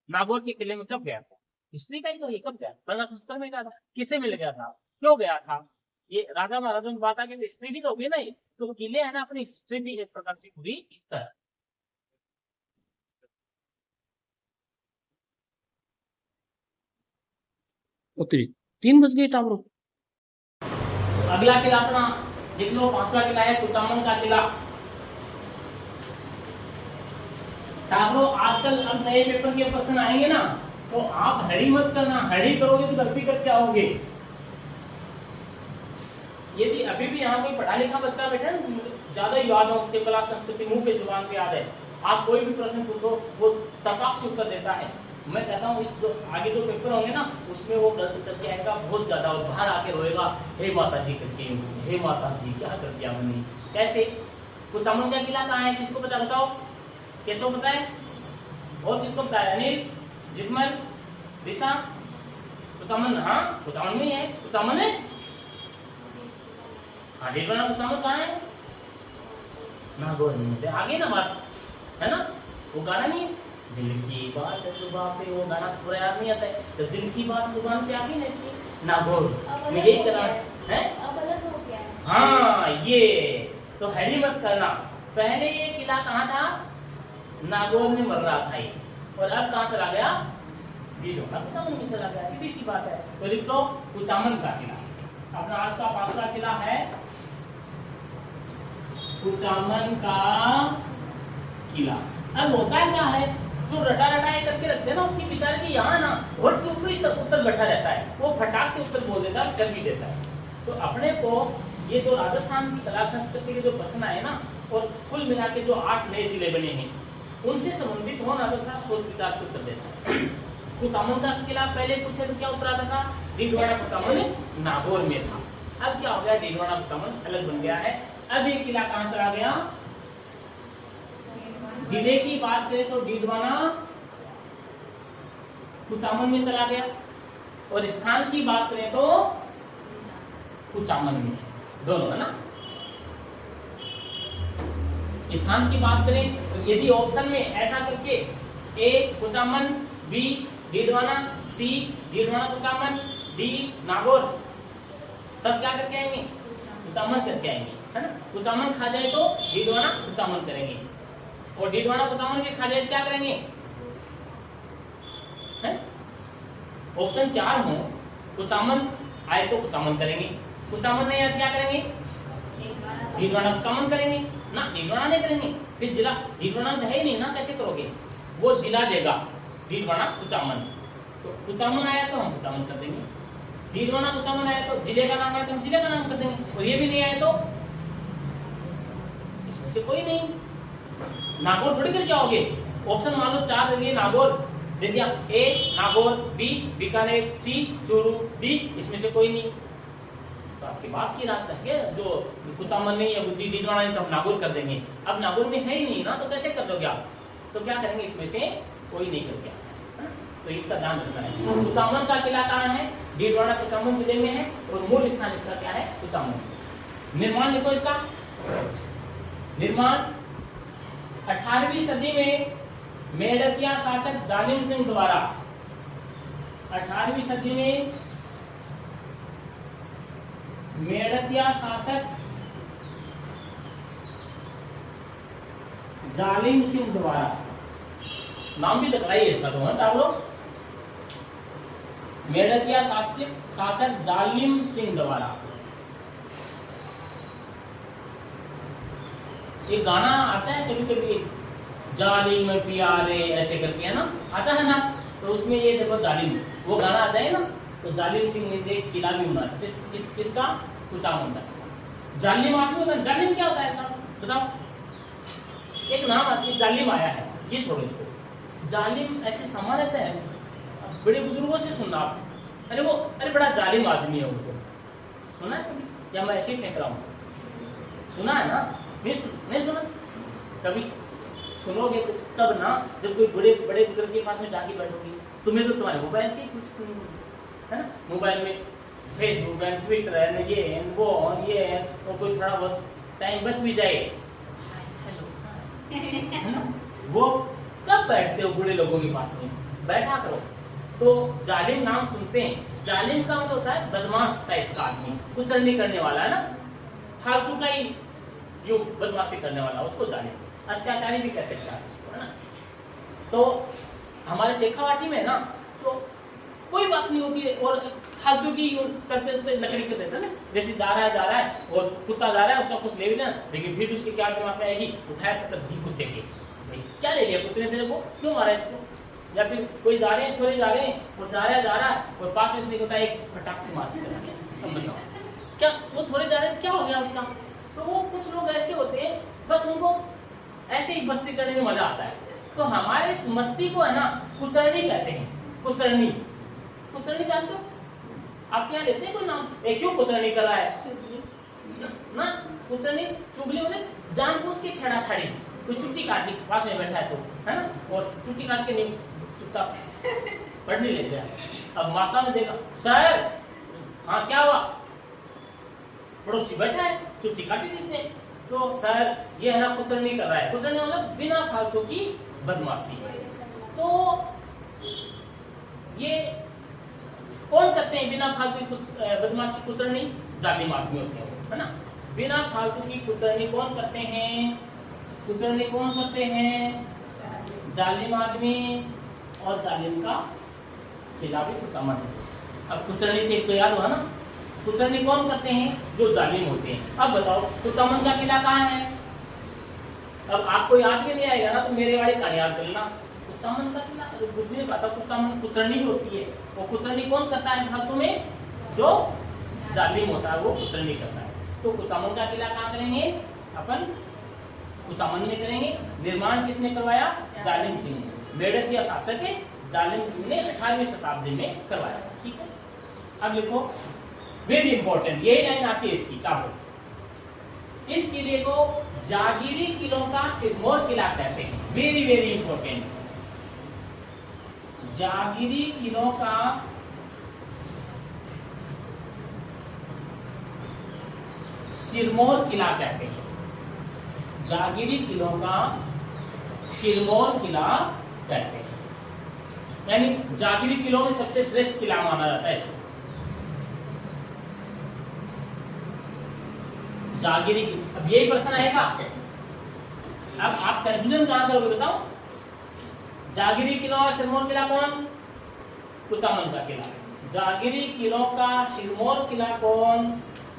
नागौर के किले में कब गया था, हिस्ट्री का ही तो, ये कब गया, 1570 में गया था, किससे मिल गया था, क्यों गया था, ये राजा महाराजा की बात आ गई, हिस्ट्री भी तो होगी ना। तो किले है ना, अपनी हिस्ट्री भी एक प्रकार से पूरी तरह। उत्तरी 3 बज गए टावरों। अगला किला अपना देख लो, 5वां किला है कुचामन का किला। टावरों आजकल अब नए पेपर के प्रश्न आएंगे ना, तो आप हरी मत करना, हरी करोगे तो गलती करके आओगे। यदि अभी भी यहाँ कोई पढ़ा लिखा बच्चा बैठा है, ज्यादा याद हो, उसके कला संस्कृति मुंह पे जुबान पे याद है, आप कोई भी प्रश्न पूछो वो तपाक से उत्तर देता है। मैं कहता हूँ इस जो आगे जो पेपर होंगे ना, उसमें वो गलत करके आएगा बहुत ज्यादा, और बाहर आके रोएगा, हे माता जी करके, हे माता जी क्या कर दिया मैंने। कैसे, कुचामन का किला कहाँ है, किसको पता, बताओ, कैसे पता है, और किसको पता है, अनिल, जितमल, दिशा, कुचामन, हाँ कुचामन में ही है, कुचामन है, हाँ डेढ़ कुचामन कहाँ है, नागौर में, आगे ना बात है ना, वो गाना नहीं, दिल की बात जुबान पे, वो गाना पूरा याद नहीं आता है, तो दिल की बात जुबान पे आ गई ना इसकी, नागौर में यही करा है, अब अलग हो गया है। हाँ ये तो हरी मत करना, पहले ये किला कहाँ था, नागौर में मर रहा था ये, और अब कहाँ चला गया, कुचामन में चला गया, सीधी सी बात है। तो लिख दो कुचामन का किला। अपना आज का 5वां किला है कुचामन का किला। अब होता क्या है, जो रटा रटा करके रखते हैं ना, उसके बेचारे के यहाँ ना होठ के ऊपर ही उत्तर बैठा रहता है, वो फटाक से उत्तर बोल देता है, कर भी देता है। तो अपने को ये जो राजस्थान की कला संस्कृति के जो प्रश्न आए ना, और कुल मिला के जो 8 नए जिले बने हैं, उनसे संबंधित होना तो थोड़ा सोच विचार के उत्तर देता है। कुचामन का किला पहले पूछे तो क्या उत्तर आता था, डीडवाना कुचामन नागौर में था। अब क्या हो गया, डीडवाना कुचामन अलग बन गया है। अब ये किला कहां चला गया, जिले की बात करें तो डीडवाना कुचामन में चला गया, और स्थान की बात करें तो कुचामन में, दोनों है ना। स्थान की बात करें तो यदि ऑप्शन में ऐसा करके ए कुचामन, बी डीडवाना, सी डीडवाना कुचामन, डी नागौर, तब क्या करके आएंगे, कुचामन करके आएंगे, है ना। कुचामन खा जाए तो डीडवाना कुचामन करेंगे, और डीडवाना कुचामन भी खा जाए तो क्या करेंगे, ऑप्शन 4 हो, कुचामन आए तो कुचामन करेंगे, कुचामन नहीं आए तो क्या करेंगे, डीडवाना कुचामन करेंगे ना, डीडवाना नहीं करेंगे, फिर जिला डीडवाना तो है ही नहीं ना, कैसे करोगे, वो जिला देगा डीडवाना कुचामन, तो कुचामन आया तो हम कुचामन कर देंगे, डीडवाना कुचामन आया तो जिले का नाम आया तो हम जिले का नाम कर देंगे, और ये भी नहीं आया तो इसमें से कोई नहीं, नागौर थोड़ी कर जाओगे, ऑप्शन मान लो 4 दे दिए, नागौर दे दिया, ए नागौर, बी बीकानेर, सी चूरू, डी इसमें से कोई नहीं, तो आपकी बात की रात है जो कुचामन नहीं है, डीडवाना नहीं तो हम नागौर कर देंगे, अब नागौर में है ही नहीं ना, तो कैसे कर दोगे आप, तो क्या करेंगे, इसमें से कोई नहीं करके आता है, तो इसका ध्यान रखना है। कुचामन का किला कहाँ है, डीडवाना कुचामन जिले में है, और मूल स्थान इसका क्या है, कुचामन। निर्माण लिखो इसका, निर्माण 18वीं सदी में मेड़तिया शासक जालिम सिंह द्वारा, 18वीं सदी में मेड़तिया शासक जालिम सिंह द्वारा, नाम भी टकराइए इसका तो आप लोग, मेड़तिया शासक जालिम सिंह द्वारा, ये गाना आता है कभी कभी, जालिम प्यारे ऐसे करके, है ना, आता है ना, तो उसमें ये देखो जालिम, वो गाना आता है ना, तो जालिम सिंह ने एक किला भी बनाया, किसका, कुचामन का। जालिम आदमी होता है, जालिम क्या होता है साहब बताओ, एक नाम आती है, जालिम आया है, ये छोड़ो इसको, जालिम ऐसे समा रहता है, बड़े बुजुर्गों से सुनना आप, अरे वो अरे बड़ा जालिम आदमी है, उनको सुना है कभी, या मैं ऐसे ही फेंक रहा हूँ, सुना है ना, नहीं सुना, कभी सुनोगे तो तब ना, जब कोई बड़े बड़े बुजुर्ग के पास में जाके बैठोगे, तुम्हें तो तुम्हारे मोबाइल से ही कुछ है ना, मोबाइल में फेसबुक है, ट्विटर है, ये है, वो ये है, और कोई थोड़ा बहुत टाइम बच भी जाए, है ना, वो कब बैठते हो बूढ़े लोगों के पास में, बैठा करो। तो जालिम नाम सुनते हैं, जालिम का मतलब होता है बदमाश टाइप का आदमी, कुचलनी करने वाला, है ना, फालतू का ही यूं बदमाशी करने वाला, उसको जालिम, अत्याचारी भी कह सकते हैं उसको, है ना। तो हमारे शेखावाटी में ना, तो कोई बात नहीं होती है, और फालतू की चलते चलते लकड़ी कर देते हैं ना, जैसे जा रहा है और कुत्ता जा रहा है, उसका कुछ ले भी ना, लेकिन फिर उसके क्या दिमाग में आएगी, उठाया पत्थर दी कुत्ते के, भाई क्या ले लिया कुत्ते ने तेरे को, क्यों मारा इसको, या फिर कोई जा रहे हैं, छोरे जा रहे हैं, और जा रहा है और पास में से होता है एक फटाक से मार दिया, बताओ क्या, वो छोरे जा रहे हैं, क्या हो गया उसका, तो वो कुछ लोग ऐसे होते हैं, बस उनको ऐसे ही मस्ती करने में मजा आता है, तो हमारे इस मस्ती को है ना कुचरनी कहते हैं, कुचरनी, कुचरनी जानते हो, आप क्या लेते हैं कोई नाम, क्यों कुचरनी कर रहा है ना, कुचरनी चुगली मतलब जानबूझ के छेड़ाछाड़ी, कोई चुट्टी काट ली पास में बैठा है तो, है ना, और चुट्टी काट के नहीं चुपचाप पढ़ने लग गया, अब मासा ने देखा, सर हाँ क्या हुआ, पड़ोसी बैठा है, चुट्टी काटी थी इसने, तो सर ये है ना कुचलनी कर रहा है, कुचलनी मतलब बिना फालतू की बदमाशी, तो ये कौन करते हैं बिना फालतू की बदमाशी, कुचलनी, जालिम आदमी होते हैं, है ना, बिना फालतू की कुचलनी कौन करते हैं, कुचलनी कौन करते हैं, जालिम आदमी, और जालिम का किला भी कुचामन है। अब कुचलनी से एक तो याद हुआ ना, कुचलनी कौन करते हैं, जो जालिम होते हैं। अब बताओ कुचामन का किला कहाँ है, अब आपको याद भी नहीं आएगा ना, तो मेरे वाली कहानी याद कर लेना, कुचामन का किला, कुछ नहीं पता, कुचामन कुचलनी भी होती है, वो कुचलनी कौन करता है फालतू में, जो जालिम होता है वो कुचलनी करता है। तो कुचामन का किला कहाँ करेंगे अपन, कुचामन में करेंगे। निर्माण किसने करवाया, जालिम सिंह ने। मेड़तिया शासक है जालिम सिंह ने 18वीं शताब्दी में करवाया। ठीक है, अब लिखो वेरी इंपॉर्टेंट, यही लाइन आती है इसकी काबू। इस किले को जागीरी किलों का सिरमौर किला कहते हैं। वेरी वेरी इंपॉर्टेंट, जागीरी किलों का सिरमौर किला कहते हैं। जागीरी किलों का सिरमौर किला कहते हैं, यानी जागीरी किलों में सबसे श्रेष्ठ किला माना जाता है इसको। जागीरी, अब यही प्रश्न आएगा। अब आप कंफ्यूजन कहां करोगे बताओ? जागीरी किला और सिरमौर किला कौन? कुचामन का किला। जागीरी किलों का सिरमौर किला कौन?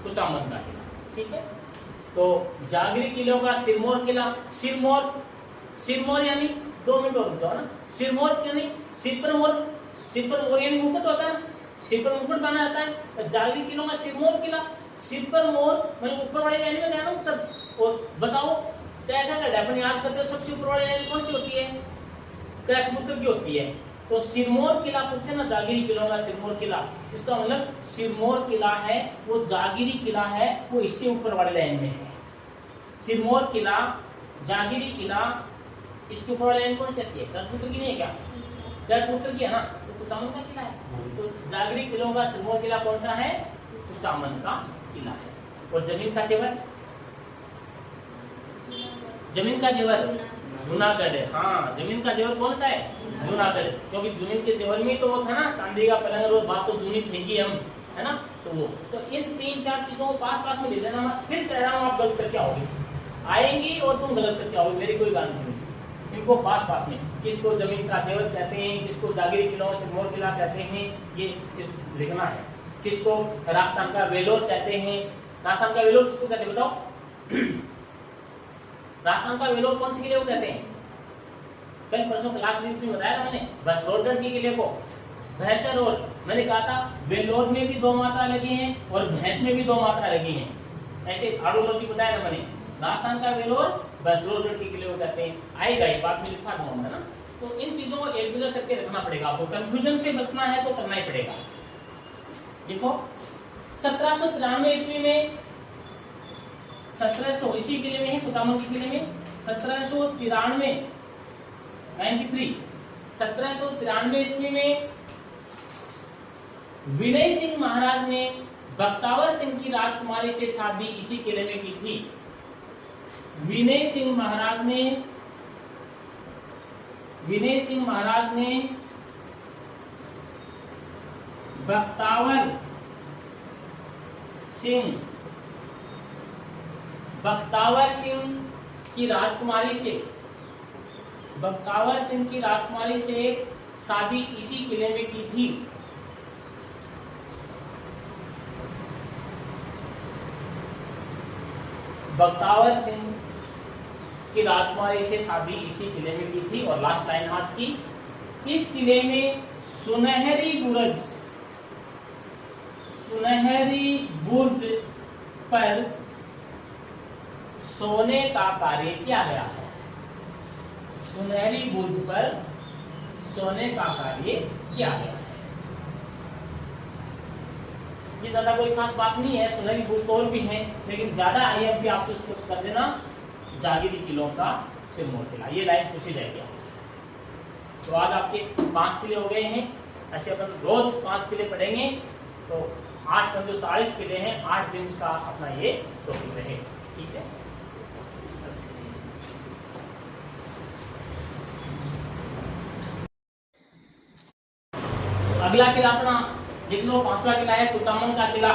कुचामन का किला। ठीक है, तो जागीरी किलों का सिरमौर किला, सिरमौर, सिरमौर यानी 2 मिनट और रुक जाओ ना। सिरमौर यानी सिर पर मोर, सिर पर मोर यानी मुकुट होता है ना, सिर पर मुकुट बना जाता है। तो जागीरी किलों का सिरमौर किला, सिर पर मोर मतलब ऊपर वाली लाइन में जाना उत्तर। और बताओ क्या क्या करता है, अपन याद करते हो सबसे ऊपर वाली लाइन कौन सी होती है? क्या कबूतर की होती है। तो सिरमौर किला पूछे ना, जागीरी किलों का सिरमौर किला, इसका मतलब सिरमौर किला है वो जागीरी किला है, वो इससे ऊपर वाली लाइन में है। सिरमौर किला, जागीरी किला, इसके ऊपर वाली लाइन कौन सी आती है? कबूतर की नहीं है क्या? कबूतर की है ना, तो कुचामन का किला है। तो जागीरी किलों का सिरमौर किला कौन सा है? कुचामन का किला है। और जमीन का जेवर, जमीन का जेवर जूनागढ़ है। हाँ, जमीन का जेवर कौन सा है? जूनागढ़, क्योंकि जमीन के जेवर में तो वो था ना चांदी का पलंग, और बात तो जूनी फेंकी हम, है ना। तो वो तो इन 3-4 चीजों को पास पास में ले लेना। मैं फिर कह रहा हूँ आप गलत करके आओगे, आएंगी और तुम गलत करके आओगे, मेरी कोई गारंटी नहीं। इनको पास पास में, किसको जमीन का जेवर कहते हैं, किसको जागीरी किला सिरमौर किला कहते हैं, ये लिखना है। किसको राजस्थान का वेलोर कहते हैं, राजस्थान का वेलोर किसको कहते हैं बताओ? राजस्थान का वेलोर कौन से किले को कहते हैं? कल परसों क्लास में बताया था मैंने, बसरोडगढ़ के किले को भैंसर, और मैंने कहा था वेलोर में भी 2 मात्रा लगी हैं और भैंस में भी 2 मात्रा लगी हैं। ऐसे आर्डोलॉजी बताया था मैंने। राजस्थान का वेलोर बसरोडगढ़ के किले को कहते हैं। आएगा ये बात में लिखा दूंगा ना। तो इन चीजों को एक जगह करके रखना पड़ेगा आपको, कंफ्यूजन से बचना है तो करना ही पड़ेगा। देखो 1793 ईस्वी में, 1700 इसी किले में है, कुचामन के किले में 1793 93 1793 ईस्वी में विनय सिंह महाराज ने बख्तावर सिंह की राजकुमारी से शादी इसी किले में की थी। विनय सिंह महाराज ने बख्तावर सिंह की राजकुमारी से शादी इसी किले में की थी। बख्तावर सिंह की राजकुमारी से शादी इसी किले में की थी। और लास्ट लाइन आज की, इस किले में सुनहरी बुर्ज पर सोने का कार्य किया गया है। सुनहरी बुर्ज पर सोने का कार्य किया गया है। ये ज्यादा कोई खास बात नहीं है, सुनहरी बुर्ज तो और भी हैं, लेकिन ज्यादा आईएमपी आप उसको कर देना जागीरी किलों का सिरमौर किला, ये लाइन पूछी जाएगी आपसे। तो आज आपके 5 किले हो गए हैं। ऐसे अपन रोज 5 किले पढ़ेंगे तो 8 पंजे 40 किले हैं। 8 दिन का अपना ये टॉपिक रहे, ठीक है। अगला किला अपना देख लो, 5वां किला है कुचामन का किला।